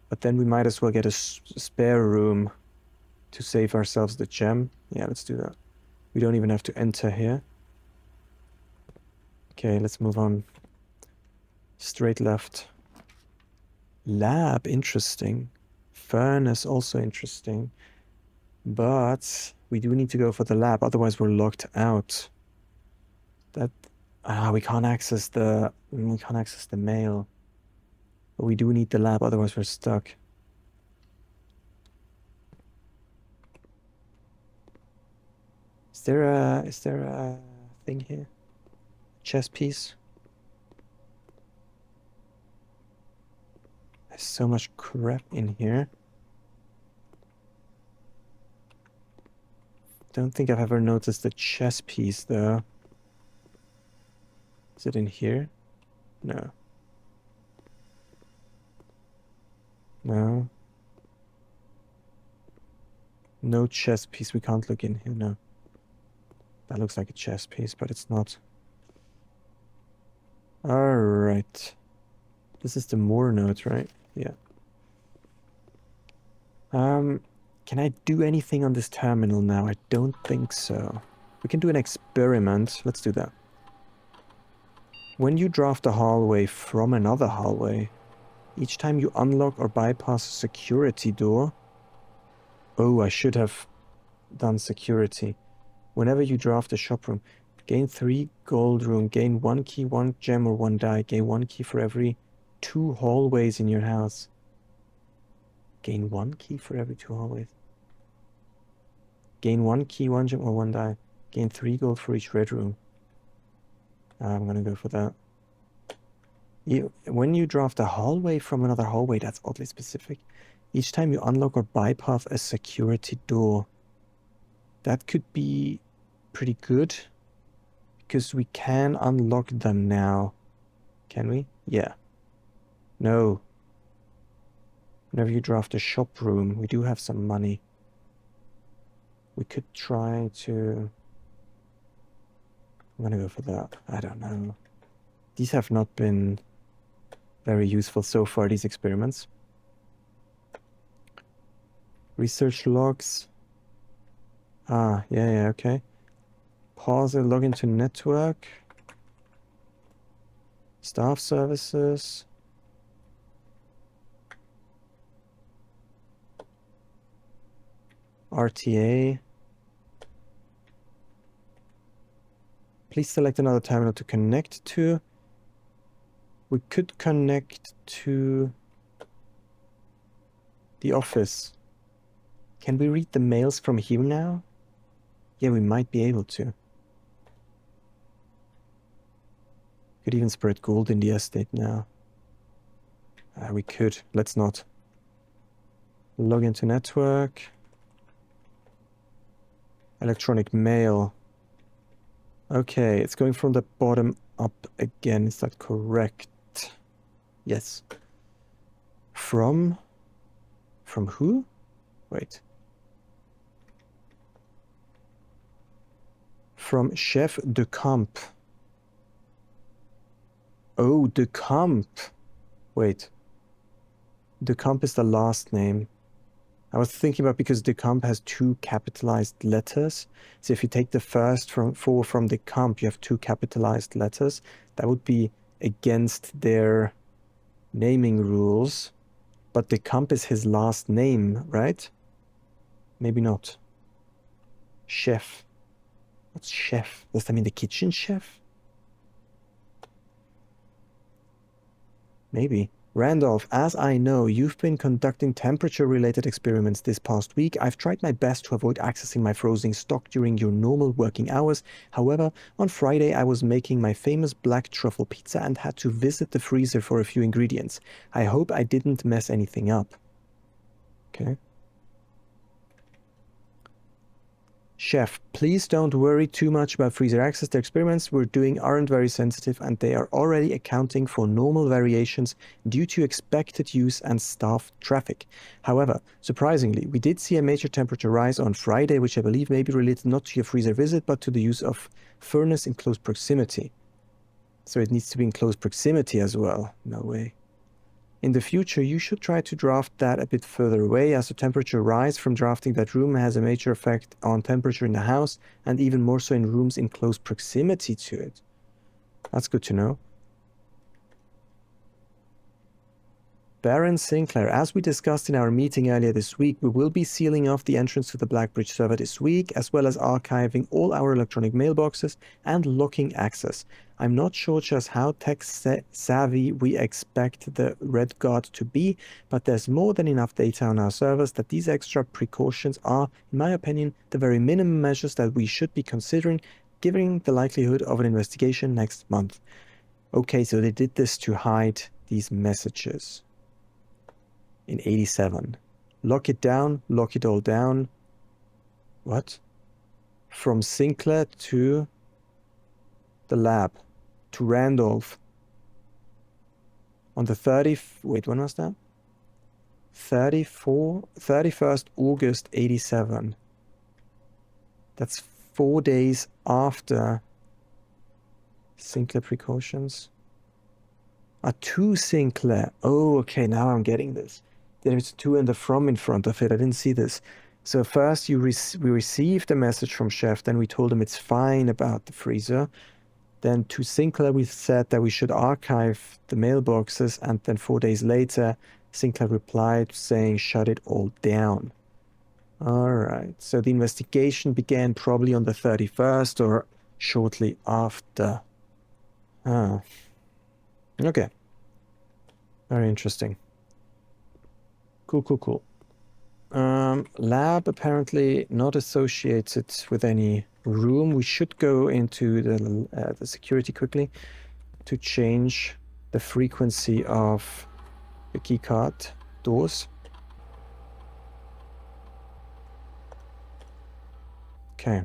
But then we might as well get a spare room to save ourselves the gem. Yeah, let's do that. We don't even have to enter here. Okay, let's move on. Straight left. Lab, interesting. Furnace, also interesting. But we do need to go for the lab, otherwise we're locked out. We can't access the mail. But we do need the lab, otherwise we're stuck. Is there a thing here? Chess piece? There's so much crap in here. Don't think I've ever noticed the chess piece, though. Is it in here? No. No. No chess piece. We can't look in here, no. That looks like a chess piece, but it's not. Alright. This is the Moore note, right? Yeah. Can I do anything on this terminal now? I don't think so. We can do an experiment. Let's do that. When you draft a hallway from another hallway, each time you unlock or bypass a security door... Oh, I should have done security. Whenever you draft a shop room, gain 3 gold room, gain 1 key, 1 gem or 1 die, gain 1 key for every 2 hallways in your house. Gain 1 key for every 2 hallways. Gain 1 key, 1 gem or 1 die. Gain 3 gold for each red room. I'm gonna go for that. When you draft a hallway from another hallway, that's oddly specific. Each time you unlock or bypass a security door. That could be pretty good. Because we can unlock them now. Can we? Yeah. No. Whenever you draft a shop room, we do have some money. We could try to... I'm gonna go for that. I don't know. These have not been very useful so far, these experiments. Research logs. Ah, yeah, okay. Pause and log into network. Staff services. RTA. Please select another terminal to connect to. We could connect to the office. Can we read the mails from here now? Yeah, we might be able to. Could even spread gold in the estate now. We could. Let's not. Log into network. Electronic mail. Okay, it's going from the bottom up again. Is that correct? Yes. From who? Wait. From Chef de Camp. Oh, de Camp. Wait. De Camp is the last name. I was thinking about because de Camp has 2 capitalized letters. So if you take the first four from de Camp, you have 2 capitalized letters. That would be against their naming rules. But de Camp is his last name, right? Maybe not. Chef. What's chef? Does that mean the kitchen chef? Maybe. Randolph, as I know, you've been conducting temperature-related experiments this past week. I've tried my best to avoid accessing my frozen stock during your normal working hours. However, on Friday I was making my famous black truffle pizza and had to visit the freezer for a few ingredients. I hope I didn't mess anything up. Okay. Chef, please don't worry too much about freezer access. The experiments we're doing aren't very sensitive and they are already accounting for normal variations due to expected use and staff traffic. However, surprisingly, we did see a major temperature rise on Friday, which I believe may be related not to your freezer visit, but to the use of furnace in close proximity. So it needs to be in close proximity as well. No way. In the future, you should try to draft that a bit further away, as the temperature rise from drafting that room has a major effect on temperature in the house, and even more so in rooms in close proximity to it. That's good to know. Baron Sinclair, as we discussed in our meeting earlier this week, we will be sealing off the entrance to the Blackbridge server this week, as well as archiving all our electronic mailboxes and locking access. I'm not sure just how tech-savvy we expect the Red Guard to be, but there's more than enough data on our servers that these extra precautions are, in my opinion, the very minimum measures that we should be considering, given the likelihood of an investigation next month. Okay, so they did this to hide these messages. In 87. Lock it down, lock it all down. What? From Sinclair to the lab, to Randolph. On the 30th, wait, when was that? 31st August 87. That's 4 days after Sinclair precautions. To Sinclair. Oh, okay, now I'm getting this. There's to and the from in front of it. I didn't see this. So first we received a message from Chef, then we told him it's fine about the freezer. Then to Sinclair we said that we should archive the mailboxes, and then 4 days later Sinclair replied saying shut it all down. Alright, so the investigation began probably on the 31st or shortly after. Ah. Okay. Very interesting. Cool. Lab apparently not associated with any room. We should go into the security quickly to change the frequency of the keycard doors. Okay.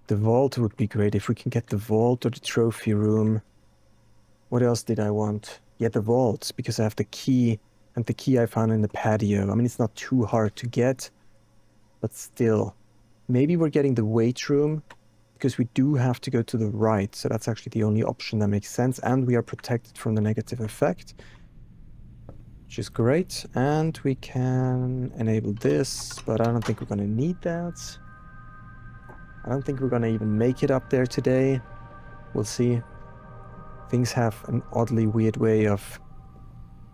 The vault would be great if we can get the vault or the trophy room. What else did I want? Yeah, the vault, because I have the key, and the key I found in the patio. I mean, it's not too hard to get, but still. Maybe we're getting the weight room, because we do have to go to the right, so that's actually the only option that makes sense, and we are protected from the negative effect, which is great. And we can enable this, but I don't think we're going to need that. I don't think we're going to even make it up there today. We'll see. Things have an oddly weird way of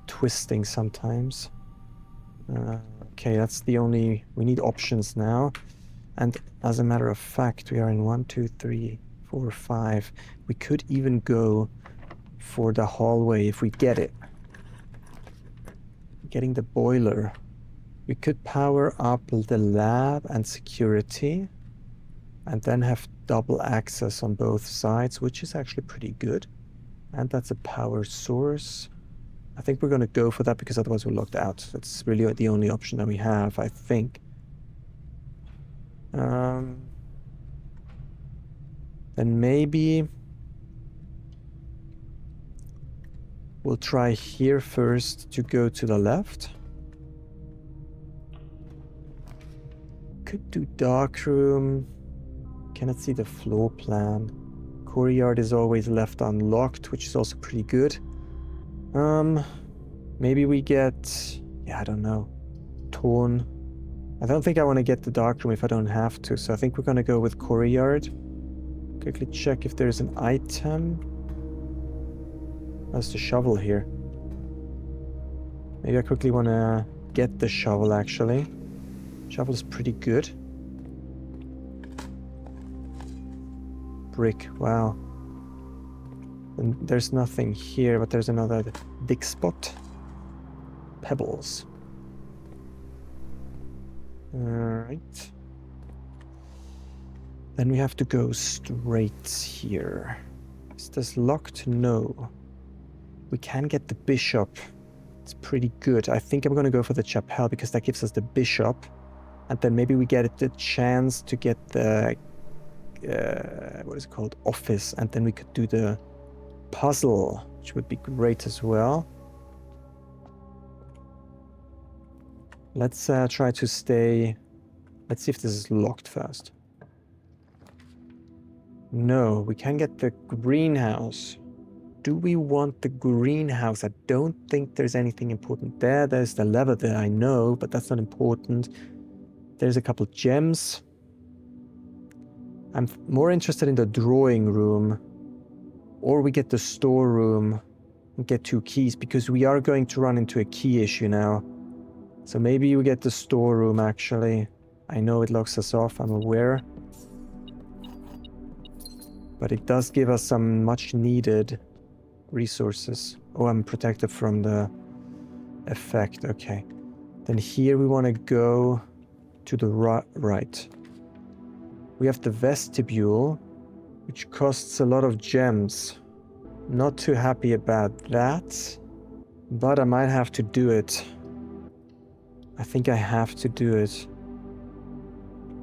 twisting sometimes. Okay, that's the only... We need options now. And as a matter of fact, we are in 1, 2, 3, 4, 5. We could even go for the hallway if we get it. Getting the boiler. We could power up the lab and security, and then have double access on both sides, which is actually pretty good. And that's a power source. I think we're going to go for that because otherwise we're locked out. That's really the only option that we have, I think. Then maybe we'll try here first to go to the left. Could do dark room. Cannot see the floor plan. Courtyard is always left unlocked, which is also pretty good. Maybe we get... Yeah, I don't know. Torn. I don't think I want to get the dark room if I don't have to, so I think we're going to go with Courtyard. Quickly check if there's an item. That's the shovel here. Maybe I quickly want to get the shovel, actually. Shovel is pretty good. Brick, wow. And there's nothing here, but there's another dig spot. Pebbles. Alright. Then we have to go straight here. Is this locked? No. We can get the bishop. It's pretty good. I think I'm going to go for the chapel because that gives us the bishop. And then maybe we get the chance to get the... what is it called? Office. And then we could do the puzzle, which would be great as well. Let's try to stay... Let's see if this is locked first. No, we can get the greenhouse. Do we want the greenhouse? I don't think there's anything important there. There's the lever there, I know, but that's not important. There's a couple gems. I'm more interested in the drawing room. Or we get the storeroom and get 2 keys, because we are going to run into a key issue now. So maybe we get the storeroom, actually. I know it locks us off, I'm aware. But it does give us some much needed resources. Oh, I'm protected from the effect, okay. Then here we want to go to the right. We have the vestibule, which costs a lot of gems. Not too happy about that, but I might have to do it. I think I have to do it.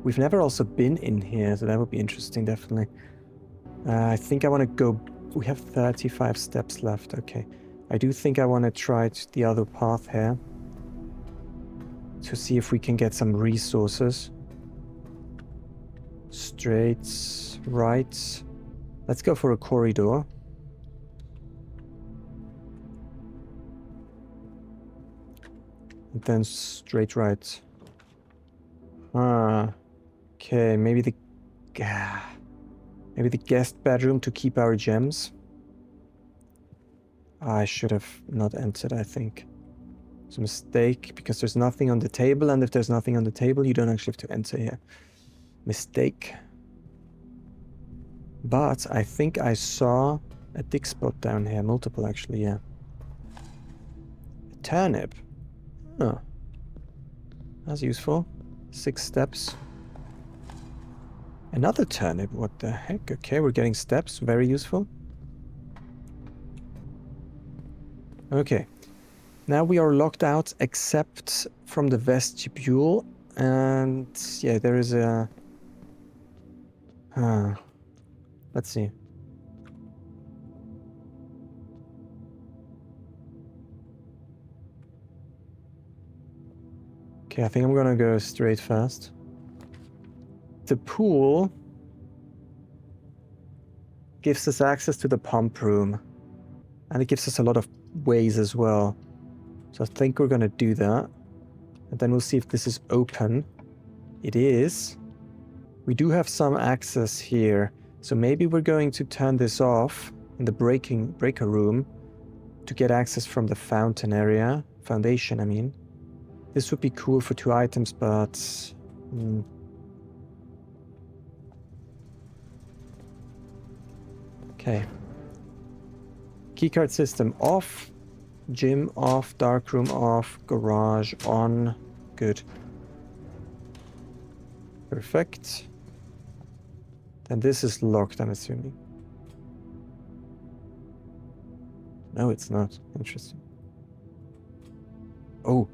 We've never also been in here, so that would be interesting, definitely. I think I want to go... We have 35 steps left, okay. I do think I want to try the other path here. To see if we can get some resources. Straight right. Let's go for a corridor. And then straight right. Okay, maybe the guest bedroom to keep our gems. I should have not entered, I think. It's a mistake because there's nothing on the table, and if there's nothing on the table, you don't actually have to enter here. Mistake. But I think I saw a dig spot down here. Multiple, actually, yeah. A turnip. Oh. That's useful. 6 steps. Another turnip. What the heck? Okay, we're getting steps. Very useful. Okay. Now we are locked out except from the vestibule. And yeah, there is a... Let's see. Okay, I think I'm gonna go straight first. The pool gives us access to the pump room. And it gives us a lot of ways as well. So I think we're gonna do that. And then we'll see if this is open. It is. We do have some access here. So maybe we're going to turn this off in the breaker room to get access from the fountain area. Foundation, I mean. This would be cool for 2 items, but... Okay. Keycard system off. Gym off. Darkroom off. Garage on. Good. Perfect. Then this is locked, I'm assuming. No, it's not. Interesting. Oh.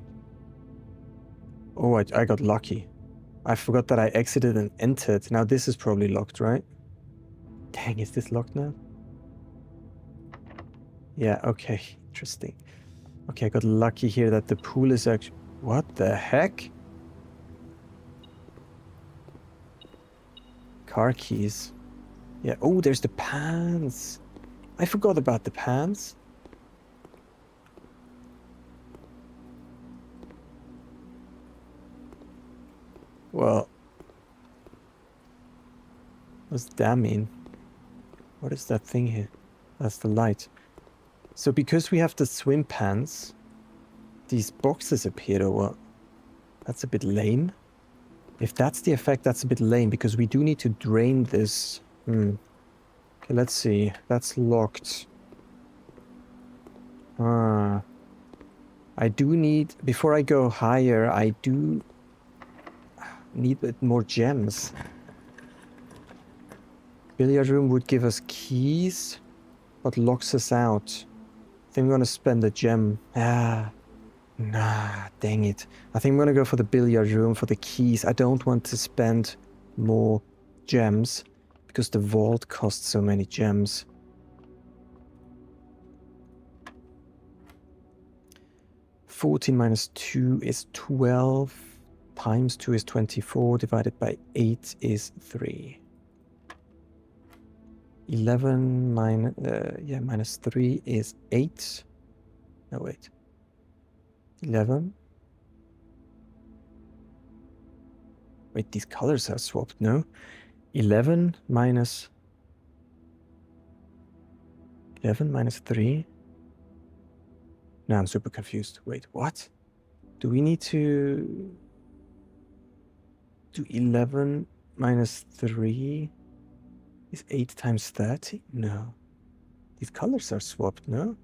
Oh, I got lucky. I forgot that I exited and entered. Now this is probably locked, right? Dang, is this locked now? Yeah, okay. Interesting. Okay, I got lucky here that the pool is actually... What the heck? Car keys. Yeah, oh, there's the pans. I forgot about the pans. Well, what's that mean? What is that thing here? That's the light. So because we have the swim pans, these boxes appear or what? That's a bit lame. If that's the effect, that's a bit lame because we do need to drain this. Okay, let's see. That's locked. I do need, before I go higher, I do need a bit more gems. Billiard room would give us keys, but locks us out. I think I'm gonna spend a gem. Nah, dang it. I think I'm gonna go for the billiard room for the keys. I don't want to spend more gems because the vault costs so many gems. $14 minus 2 is 12. Times 2 is 24. Divided by 8 is 3. 11 minus 3 is 8. No, wait. 11. Wait, these colors are swapped, no? 11 minus 3. No, I'm super confused. Wait, what? Do we need to do 11 minus 3 is 8 times 30? No. These colors are swapped, no?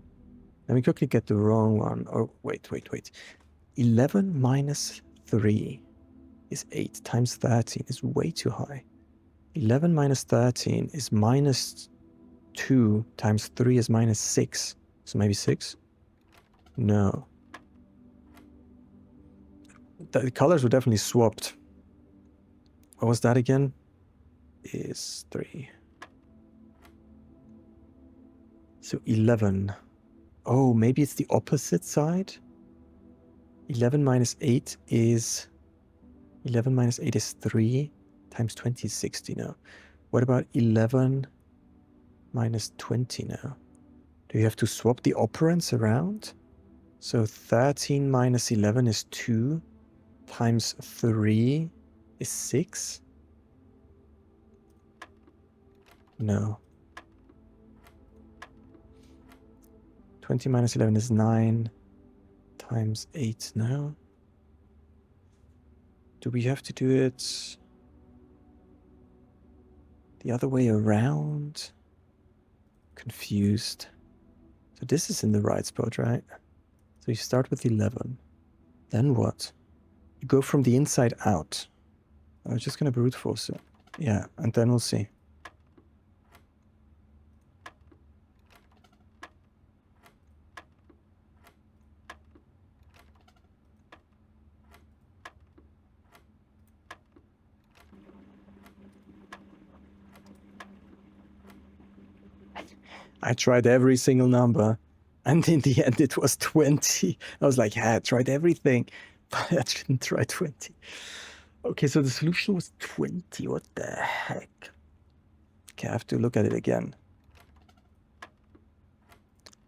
Let me quickly get the wrong one. Oh, wait. 11 minus 3 is 8 times 13 is way too high. 11 minus 13 is minus 2 times 3 is minus 6. So maybe 6? No. The colors were definitely swapped. What was that again? Is 3. So 11. Oh, maybe it's the opposite side? 11 minus 8 is 3. Times 20 is 60 now. What about 11 minus 20 now? Do you have to swap the operands around? So 13 minus 11 is 2. Times 3 is 6? No. 20 minus 11 is 9. Times 8 now. Do we have to do it the other way around? Confused. So this is in the right spot, right? So you start with 11. Then what? You go from the inside out. I was just going to brute force it. Yeah, and then we'll see. I tried every single number, and in the end it was 20. I was like, yeah, I tried everything, but I didn't try 20. Okay, so the solution was 20. What the heck? Okay, I have to look at it again.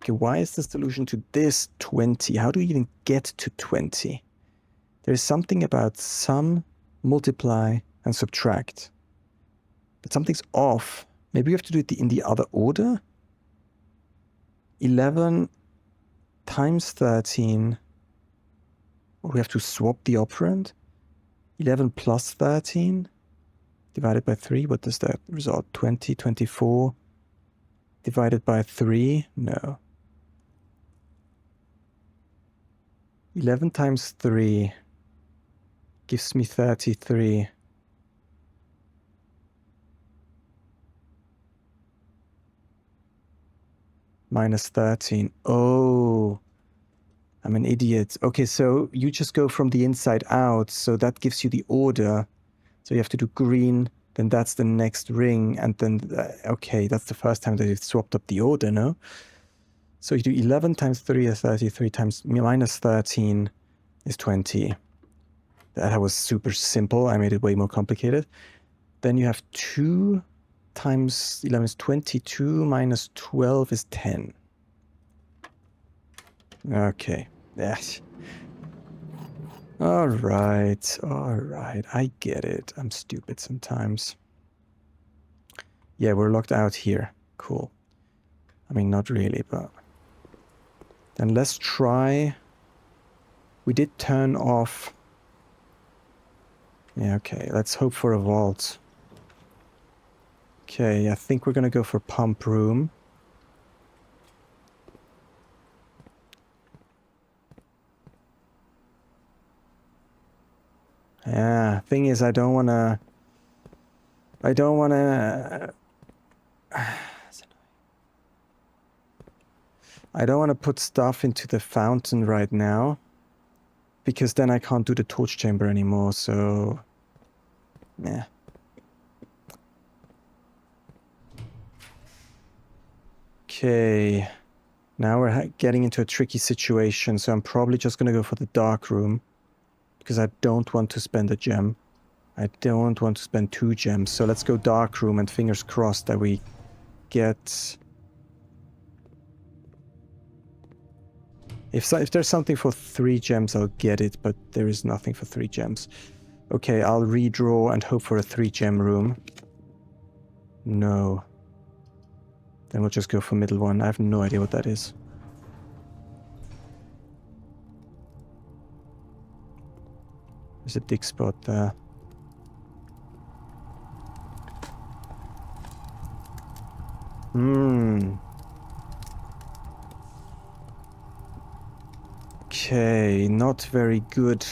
Okay, why is the solution to this 20? How do you even get to 20? There's something about sum, multiply, and subtract. But something's off. Maybe we have to do it in the other order? 11 times 13. Or we have to swap the operand. 11 plus 13 divided by 3. What does that result? 20, 24 divided by 3? No. 11 times 3 gives me 33. Minus 13. Oh, I'm an idiot. Okay, so you just go from the inside out, so that gives you the order. So you have to do green, then that's the next ring, and then, okay, that's the first time that you've swapped up the order, no? So you do 11 times 3 is 33 times minus 13 is 20. That was super simple. I made it way more complicated. Then you have 2 times 11 is 22, minus 12 is 10. Okay. Yes. All right. I get it. I'm stupid sometimes. Yeah, we're locked out here. Cool. I mean, not really, but... Then let's try... We did turn off... Yeah, okay. Let's hope for a vault. Okay, I think we're gonna go for pump room. Yeah, thing is, I don't wanna put stuff into the fountain right now, because then I can't do the torch chamber anymore, so... Yeah. Okay. Now we're getting into a tricky situation, so I'm probably just gonna go for the dark room, because I don't want to spend a gem. I don't want to spend 2 gems, so let's go dark room and fingers crossed that we get... If there's something for 3 gems, I'll get it, but there is nothing for 3 gems. Okay, I'll redraw and hope for a 3-gem room. No. Then we'll just go for middle one. I have no idea what that is. There's a dig spot there. Okay, not very good.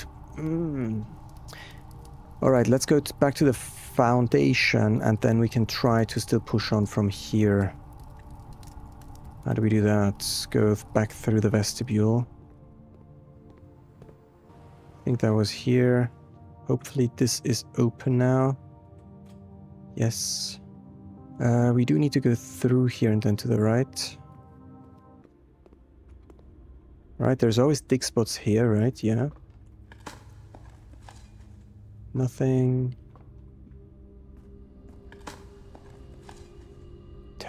Alright, let's go back to the foundation, and then we can try to still push on from here. How do we do that? Go back through the vestibule. I think that was here. Hopefully this is open now. Yes. We do need to go through here and then to the right. Right, there's always dig spots here, right? Yeah. Nothing.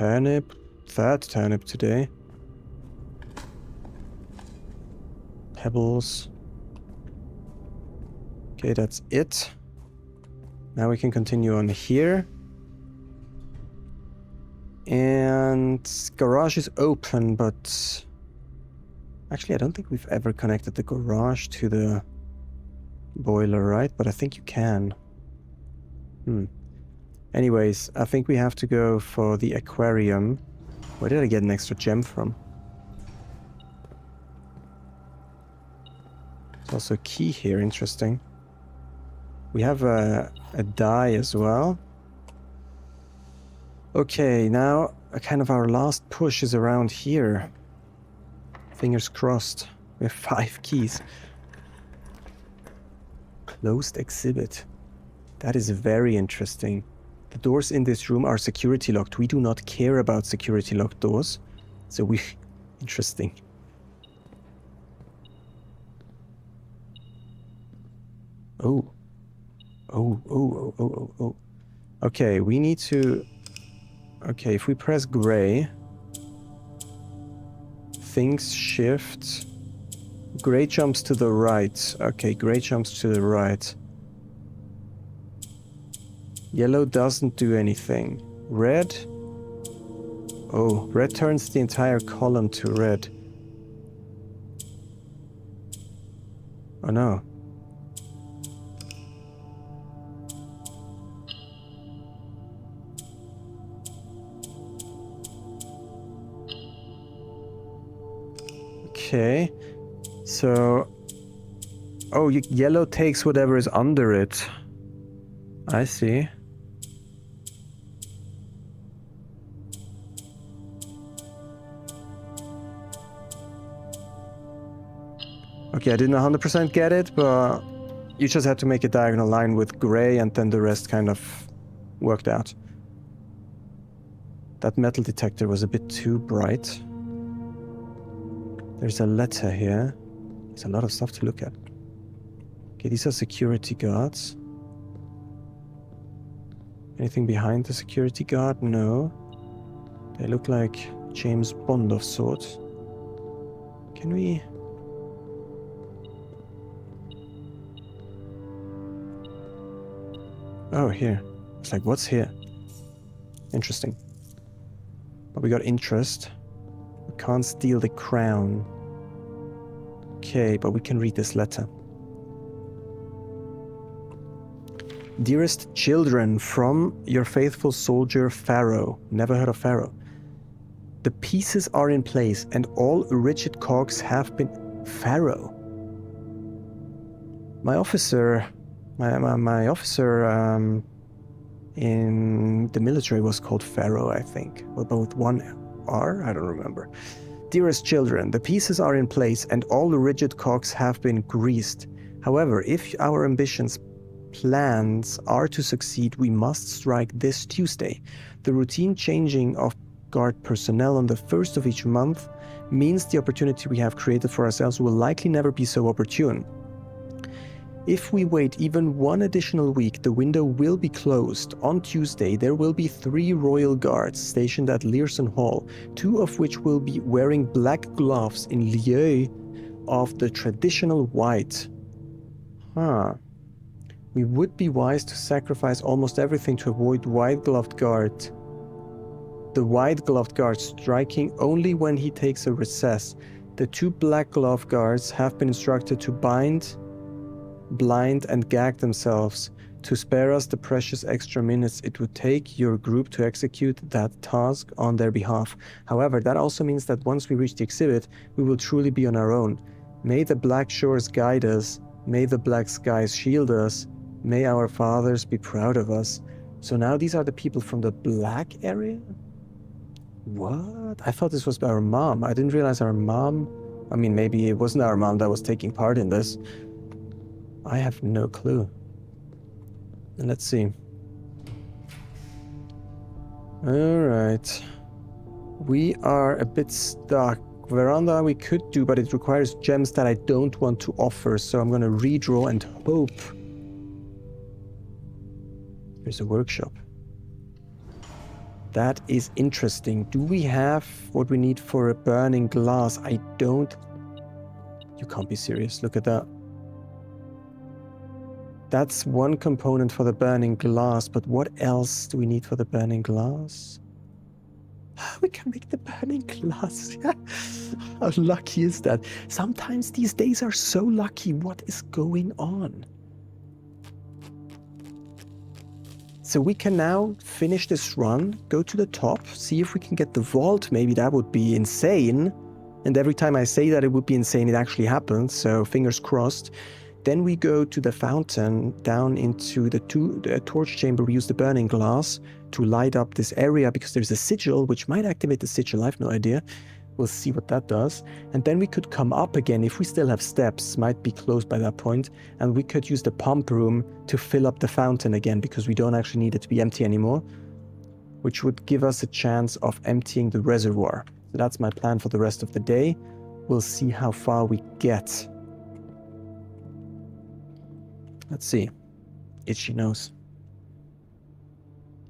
turnip. Third turnip today. Pebbles. Okay, that's it. Now we can continue on here. And garage is open, but actually I don't think we've ever connected the garage to the boiler, right? But I think you can. Anyways, I think we have to go for the aquarium. Where did I get an extra gem from? There's also a key here, interesting. We have a die as well. Okay, now kind of our last push is around here. Fingers crossed. We have 5 keys. Closed exhibit. That is very interesting. The doors in this room are security locked. We do not care about security locked doors. So we... Interesting. Oh. Oh. Okay, we need to... Okay, if we press gray... Things shift. Gray jumps to the right. Okay, gray jumps to the right. Yellow doesn't do anything. Red? Oh, red turns the entire column to red. Oh no. Okay. So... Oh, yellow takes whatever is under it. I see. Okay, I didn't 100% get it, but you just had to make a diagonal line with gray and then the rest kind of worked out. That metal detector was a bit too bright. There's a letter here. There's a lot of stuff to look at. Okay, these are security guards. Anything behind the security guard? No. They look like James Bond of sorts. Can we... Oh, here. It's like, what's here? Interesting. But we got interest. We can't steal the crown. Okay, but we can read this letter. Dearest children, from your faithful soldier Pharaoh. Never heard of Pharaoh. The pieces are in place and all rigid cogs have been... Pharaoh? My officer... My officer in the military was called Pharaoh, I think. But with one R? I don't remember. Dearest children, the pieces are in place and all the rigid cogs have been greased. However, if our plans are to succeed, we must strike this Tuesday. The routine changing of guard personnel on the 1st of each month means the opportunity we have created for ourselves will likely never be so opportune. If we wait even one additional week, the window will be closed. On Tuesday, there will be 3 royal guards stationed at Learson Hall, 2 of which will be wearing black gloves in lieu of the traditional white. We would be wise to sacrifice almost everything to avoid white-gloved guard. The white-gloved guard striking only when he takes a recess. The 2 black-gloved guards have been instructed to bind, blind and gag themselves to spare us the precious extra minutes it would take your group to execute that task on their behalf. However, that also means that once we reach the exhibit, we will truly be on our own. May the black shores guide us, may the black skies shield us, may our fathers be proud of us. So now these are the people from the black area? What? I thought this was our mom. I didn't realize our mom... I mean, maybe it wasn't our mom that was taking part in this. I have no clue. Let's see. Alright. We are a bit stuck. Veranda we could do, but it requires gems that I don't want to offer, so I'm gonna redraw and hope. There's a workshop. That is interesting. Do we have what we need for a burning glass? I don't... You can't be serious. Look at that. That's one component for the burning glass, but what else do we need for the burning glass? We can make the burning glass. How lucky is that? Sometimes these days are so lucky. What is going on? So we can now finish this run, go to the top, see if we can get the vault. Maybe that would be insane. And every time I say that it would be insane, it actually happens. So fingers crossed. Then we go to the fountain, down into the torch chamber. We use the burning glass to light up this area because there's a sigil, which might activate the sigil. I have no idea. We'll see what that does. And then we could come up again if we still have steps. Might be closed by that point. And we could use the pump room to fill up the fountain again because we don't actually need it to be empty anymore, which would give us a chance of emptying the reservoir. So that's my plan for the rest of the day. We'll see how far we get. Let's see. Itchy nose.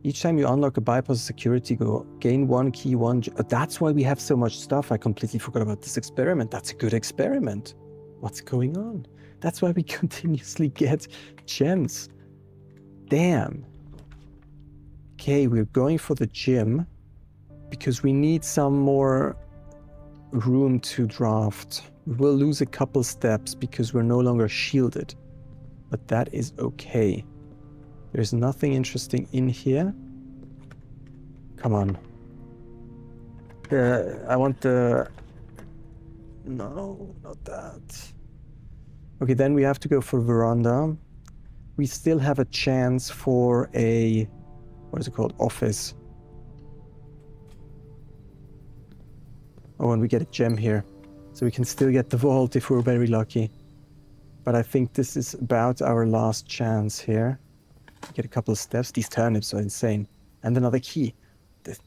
Each time you unlock a bypass security goal, gain one key, that's why we have so much stuff. I completely forgot about this experiment. That's a good experiment. What's going on? That's why we continuously get gems. Damn. Okay, we're going for the gym because we need some more room to draft. We'll lose a couple steps because we're no longer shielded. But that is okay. There's nothing interesting in here. Come on. I want the... No, not that. Okay, then we have to go for veranda. We still have a chance for a... What is it called? Office. Oh, and we get a gem here. So we can still get the vault if we're very lucky. But I think this is about our last chance here. Get a couple of steps. These turnips are insane. And another key.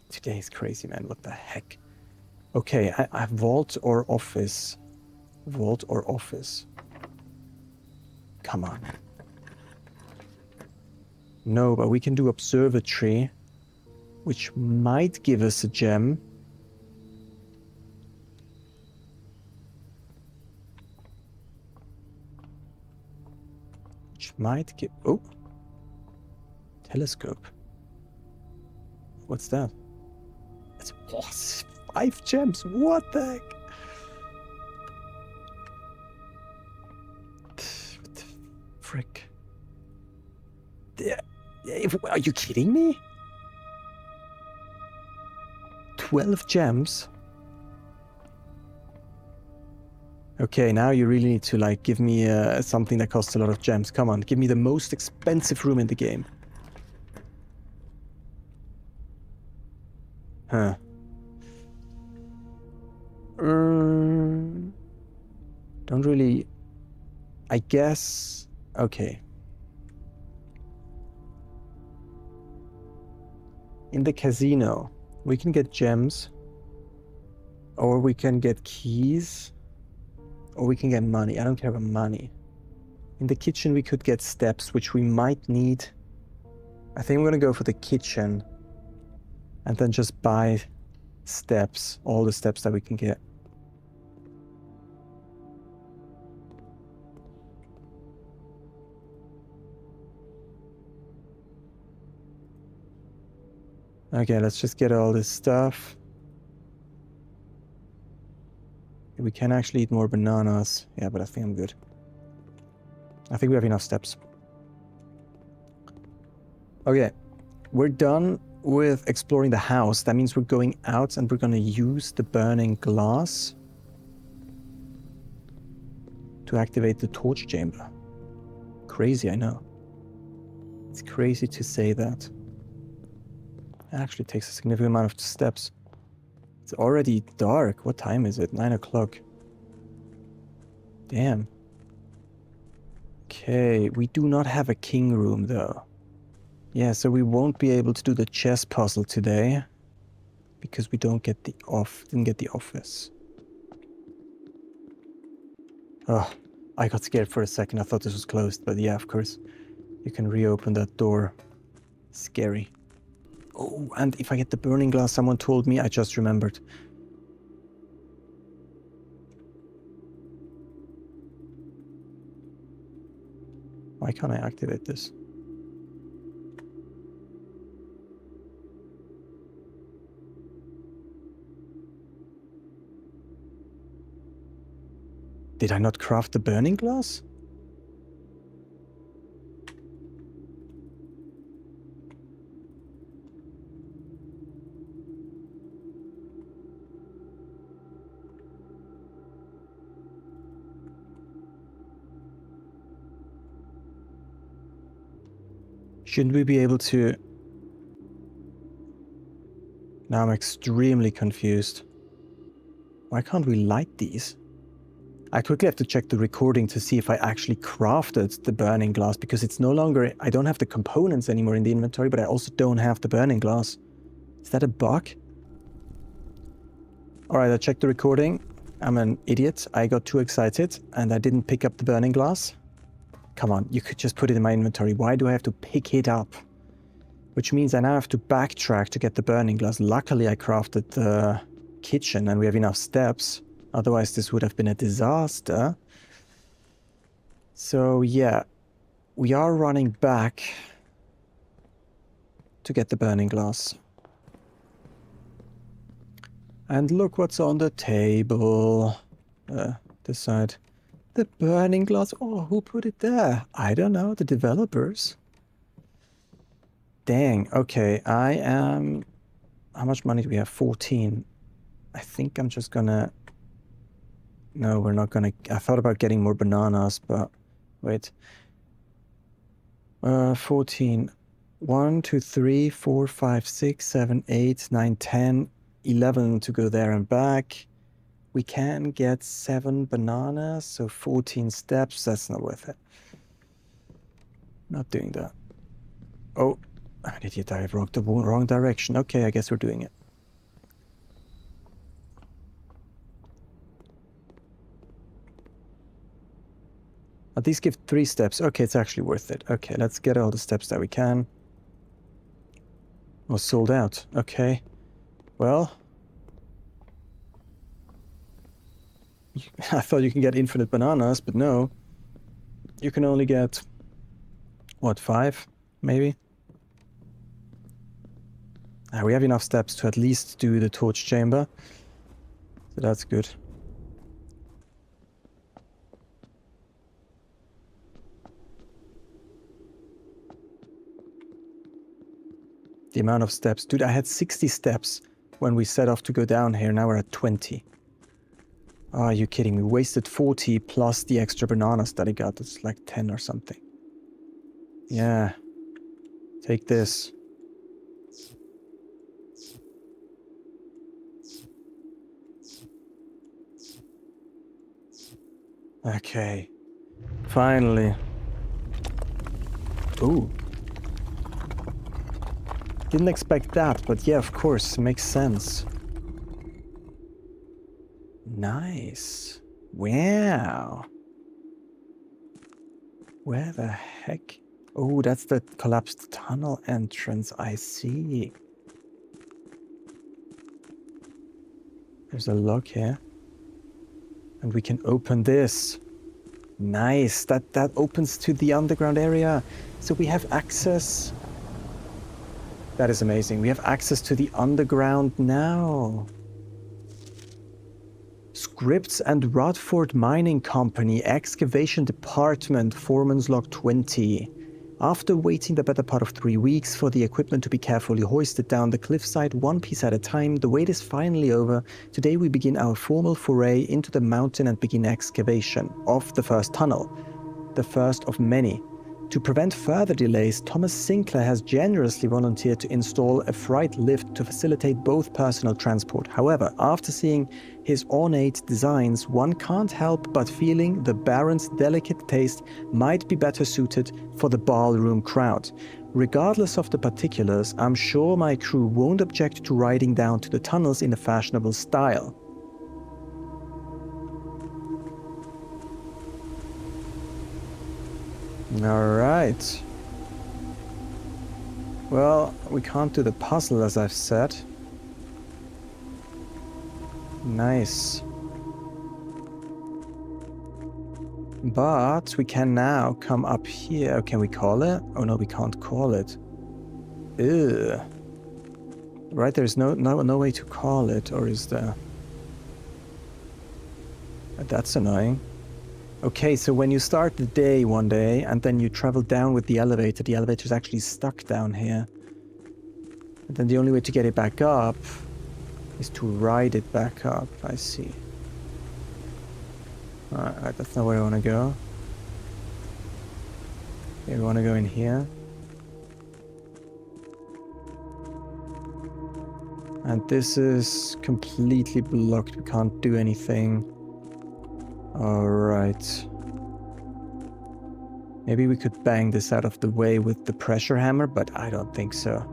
Today is crazy, man. What the heck? Okay, I have vault or office. Vault or office. Come on. No, but we can do observatory, which might give us a gem. Might give... Oh. Telescope. What's that? It's 5 gems. What the heck? What the frick? Are you kidding me? 12 gems? Okay, now you really need to, like, give me something that costs a lot of gems. Come on, give me the most expensive room in the game. Huh. Don't really... I guess... Okay. In the casino, we can get gems. Or we can get keys. Or we can get money. I don't care about money. In the kitchen, we could get steps, which we might need. I think I'm gonna go for the kitchen. And then just buy steps. All the steps that we can get. Okay, let's just get all this stuff. We can actually eat more bananas. Yeah, but I think I'm good. I think we have enough steps. Okay, we're done with exploring the house. That means we're going out and we're gonna use the burning glass to activate the torch chamber. Crazy, I know. It's crazy to say that. It actually takes a significant amount of steps. It's already dark. What time is it? 9 o'clock. Damn. Okay, we do not have a king room though. Yeah, so we won't be able to do the chess puzzle today because we didn't get the office. Oh, I got scared for a second. I thought this was closed, but yeah, of course. You can reopen that door. Scary. Oh, and if I get the burning glass, someone told me, I just remembered. Why can't I activate this? Did I not craft the burning glass? Shouldn't we be able to... Now I'm extremely confused. Why can't we light these? I quickly have to check the recording to see if I actually crafted the burning glass, because it's no longer... I don't have the components anymore in the inventory, but I also don't have the burning glass. Is that a bug? Alright, I checked the recording. I'm an idiot. I got too excited and I didn't pick up the burning glass. Come on, you could just put it in my inventory. Why do I have to pick it up? Which means I now have to backtrack to get the burning glass. Luckily, I crafted the kitchen and we have enough steps. Otherwise, this would have been a disaster. So, yeah. We are running back to get the burning glass. And look what's on the table. This side. The burning glass. Oh, who put it there? I don't know. The developers. Dang. Okay, I am... How much money do we have? 14. I think I'm just gonna... No, we're not gonna... I thought about getting more bananas, but... Wait. 14. 1, 2, 3, 4, 5, 6, 7, 8, 9, 10, 11 to go there and back. We can get 7 bananas, so 14 steps. That's not worth it. Not doing that. Oh, I'm an idiot. I have walked the wrong direction. Okay, I guess we're doing it. But these give 3 steps. Okay, it's actually worth it. Okay, let's get all the steps that we can. Oh, sold out. Okay. Well... I thought you can get infinite bananas, but no. You can only get... What, 5? Maybe? We have enough steps to at least do the torch chamber. So that's good. The amount of steps. Dude, I had 60 steps when we set off to go down here. Now we're at 20. Oh, are you kidding me? We wasted 40 plus the extra bananas that I got. It's like 10 or something. Yeah. Take this. Okay. Finally. Ooh. Didn't expect that, but yeah, of course, makes sense. Nice. Wow. Where the heck? Oh, that's the collapsed tunnel entrance. I see. There's a lock here. And we can open this. Nice. That opens to the underground area. So we have access. That is amazing. We have access to the underground now. Scripts and Rodford Mining Company, Excavation Department, Foreman's Log 20. After waiting the better part of 3 weeks for the equipment to be carefully hoisted down the cliffside one piece at a time, the wait is finally over. Today we begin our formal foray into the mountain and begin excavation of the first tunnel. The first of many. To prevent further delays, Thomas Sinclair has generously volunteered to install a freight lift to facilitate both personal transport. However, after seeing his ornate designs, one can't help but feeling the Baron's delicate taste might be better suited for the ballroom crowd. Regardless of the particulars, I'm sure my crew won't object to riding down to the tunnels in a fashionable style. All right. Well, we can't do the puzzle as I've said. Nice. But we can now come up here. Can we call it? Oh no, we can't call it. Ew. Right, there's no way to call it, or is there? That's annoying. Okay, so when you start the day one day and then you travel down with the elevator's actually stuck down here. And then the only way to get it back up is to ride it back up. I see. Alright, that's not where I want to go. Okay, we want to go in here. And this is completely blocked. We can't do anything. Alright. Maybe we could bang this out of the way with the pressure hammer, but I don't think so.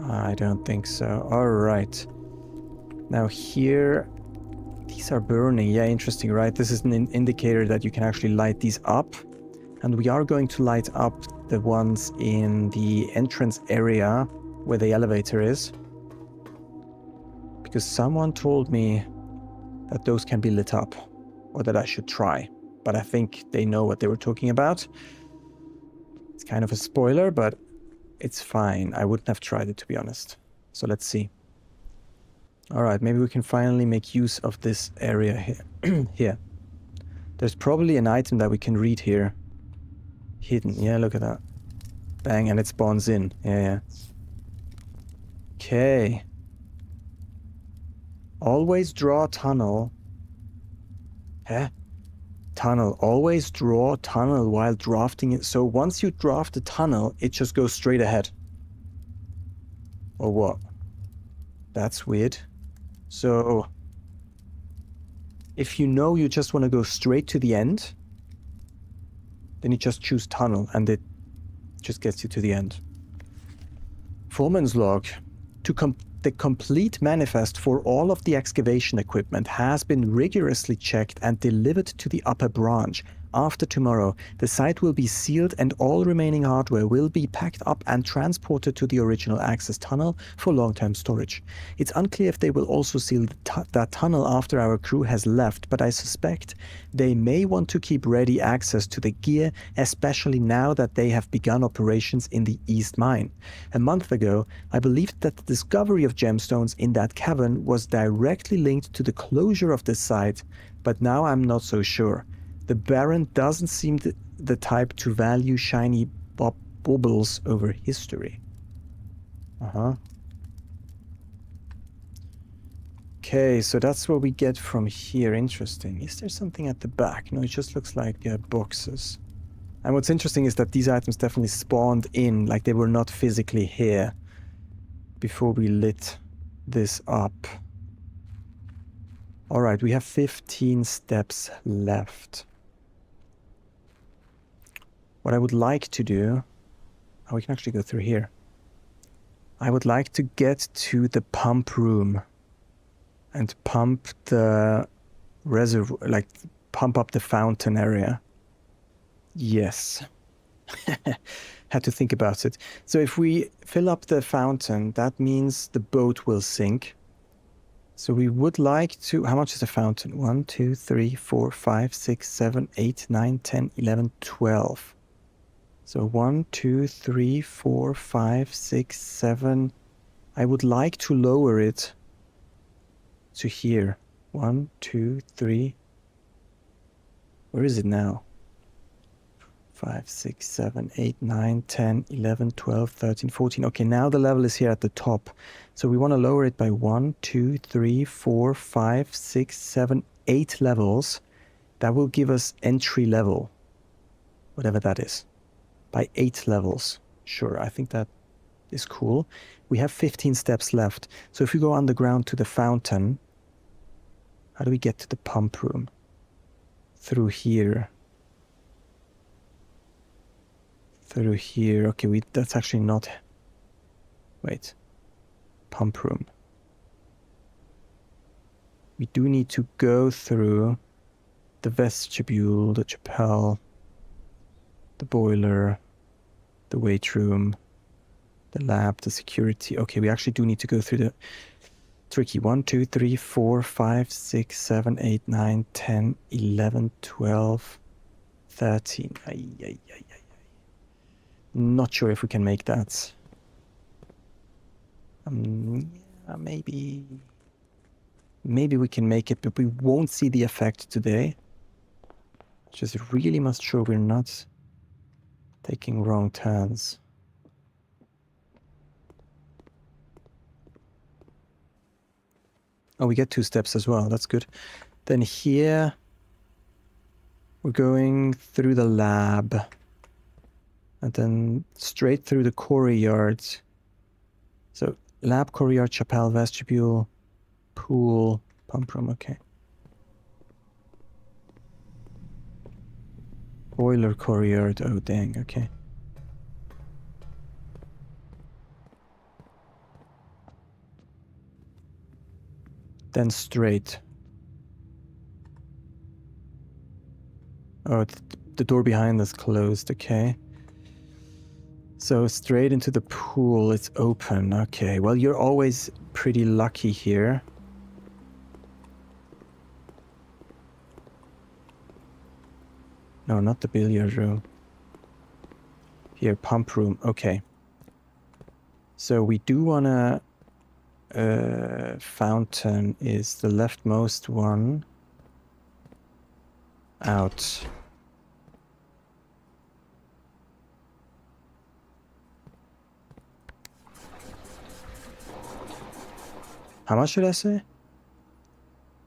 I don't think so. Alright. Now here... These are burning. Yeah, interesting, right? This is an indicator that you can actually light these up. And we are going to light up the ones in the entrance area where the elevator is. Because someone told me that those can be lit up. Or that I should try. But I think they know what they were talking about. It's kind of a spoiler, but it's fine. I wouldn't have tried it, to be honest. So let's see. Alright, maybe we can finally make use of this area here. Here. There's probably an item that we can read here. Hidden. Yeah, look at that. Bang, and it spawns in. Yeah. Okay. Always draw tunnel. Huh? Tunnel. Always draw tunnel while drafting it. So once you draft a tunnel, it just goes straight ahead. Or what? That's weird. So, if you know you just want to go straight to the end, then you just choose tunnel and it just gets you to the end. Foreman's log. The complete manifest for all of the excavation equipment has been rigorously checked and delivered to the upper branch. After tomorrow, the site will be sealed and all remaining hardware will be packed up and transported to the original access tunnel for long-term storage. It's unclear if they will also seal that tunnel after our crew has left, but I suspect they may want to keep ready access to the gear, especially now that they have begun operations in the East Mine. A month ago, I believed that the discovery of gemstones in that cavern was directly linked to the closure of this site, but now I'm not so sure. The Baron doesn't seem the type to value shiny baubles over history. Okay, so that's what we get from here. Interesting. Is there something at the back? No, it just looks like boxes. And what's interesting is that these items definitely spawned in, like they were not physically here before we lit this up. Alright, we have 15 steps left. What I would like to do... Oh, we can actually go through here. I would like to get to the pump room and pump the reservoir, like pump up the fountain area. Yes. Had to think about it. So if we fill up the fountain, that means the boat will sink. So we would like to... How much is a fountain? 1, 2, 3, 4, 5, 6, 7, 8, 9, 10, 11, 12. So 1, 2, 3, 4, 5, 6, 7. I would like to lower it to here. 1, 2, 3. Where is it now? 5, 6, 7, 8, 9, 10, 11, 12, 13, 14. Okay, now the level is here at the top. So we want to lower it by 1, 2, 3, 4, 5, 6, 7, 8 levels. That will give us entry level. Whatever that is. By 8 levels. Sure, I think that is cool. We have 15 steps left. So if we go underground to the fountain, how do we get to the pump room? Through here. Through here. Okay, that's actually not... Wait. Pump room. We do need to go through the vestibule, the chapel, the boiler, The weight room, the lab, the security. Okay, we actually do need to go through the tricky 1, 2, 3, 4, 5, 6, 7, 8, 9, 10, 11, 12, 13. Not sure if we can make that. Yeah, maybe we can make it, but we won't see the effect today. Just really must sure we're not taking wrong turns. Oh, we get 2 steps as well. That's good. Then here, we're going through the lab. And then straight through the quarry yards. So, lab, quarry yard, chapel, vestibule, pool, pump room, okay. Boiler, quarry yard, oh dang, okay. Then straight. Oh, the door behind us closed, okay. So straight into the pool, it's open, okay. Well, you're always pretty lucky here. No, not the billiard room. Here, pump room, okay. So we do wanna... fountain is the leftmost one. Out. How much should I say?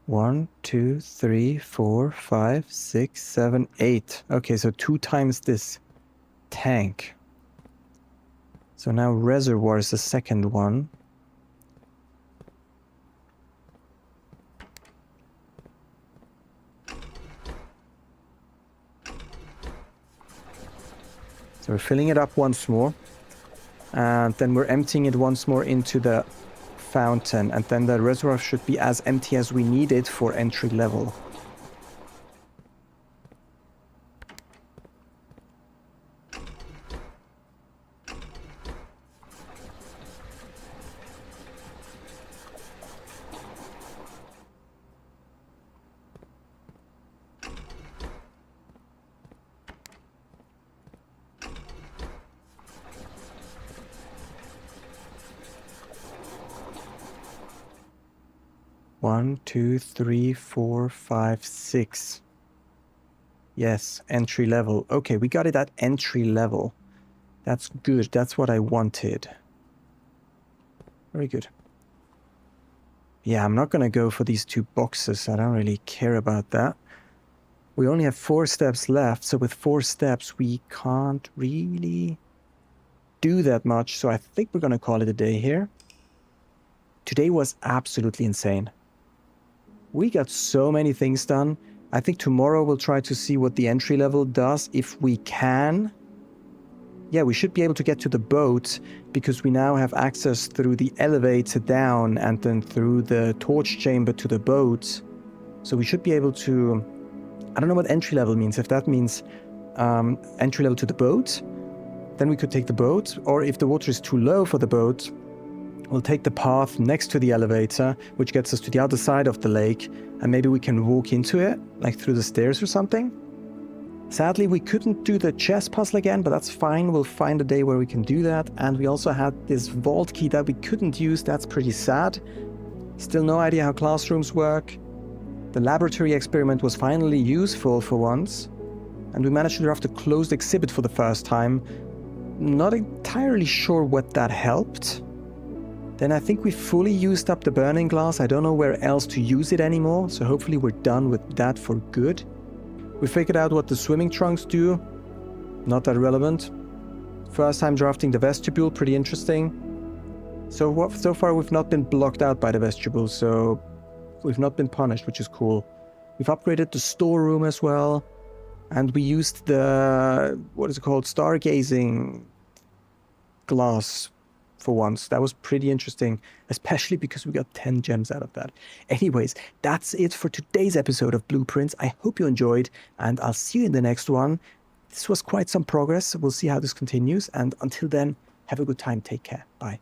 1, 2, 3, 4, 5, 6, 7, 8. Okay, so 2 times this tank. So now reservoir is the second one. So we're filling it up once more. And then we're emptying it once more into the fountain, and then the reservoir should be as empty as we need it for entry level. One, 2, 3, 4, 5, 6. Yes, entry level. Okay, we got it at entry level. That's good. That's what I wanted. Very good. Yeah, I'm not going to go for these 2 boxes. I don't really care about that. We only have 4 steps left, so with 4 steps, we can't really do that much. So I think we're going to call it a day here. Today was absolutely insane. We got so many things done. I think tomorrow we'll try to see what the entry level does, if we can. Yeah, we should be able to get to the boat, because we now have access through the elevator down and then through the torch chamber to the boat. So we should be able to... I don't know what entry level means. If that means entry level to the boat, then we could take the boat. Or if the water is too low for the boat, we'll take the path next to the elevator, which gets us to the other side of the lake, and maybe we can walk into it, like through the stairs or something. Sadly, we couldn't do the chess puzzle again, but that's fine. We'll find a day where we can do that. And we also had this vault key that we couldn't use. That's pretty sad. Still no idea how classrooms work. The laboratory experiment was finally useful for once. And we managed to draft a closed exhibit for the first time. Not entirely sure what that helped. Then I think we fully used up the burning glass. I don't know where else to use it anymore, so hopefully we're done with that for good. We figured out what the swimming trunks do. Not that relevant. First time drafting the vestibule, pretty interesting. So far we've not been blocked out by the vestibule, so we've not been punished, which is cool. We've upgraded the storeroom as well. And we used the, what is it called, stargazing glass for once. That was pretty interesting, especially because we got 10 gems out of that. Anyways, that's it for today's episode of Blueprints. I hope you enjoyed, and I'll see you in the next one. this was quite some progress. We'll see how this continues. And until then, have a good time. Take care. Bye.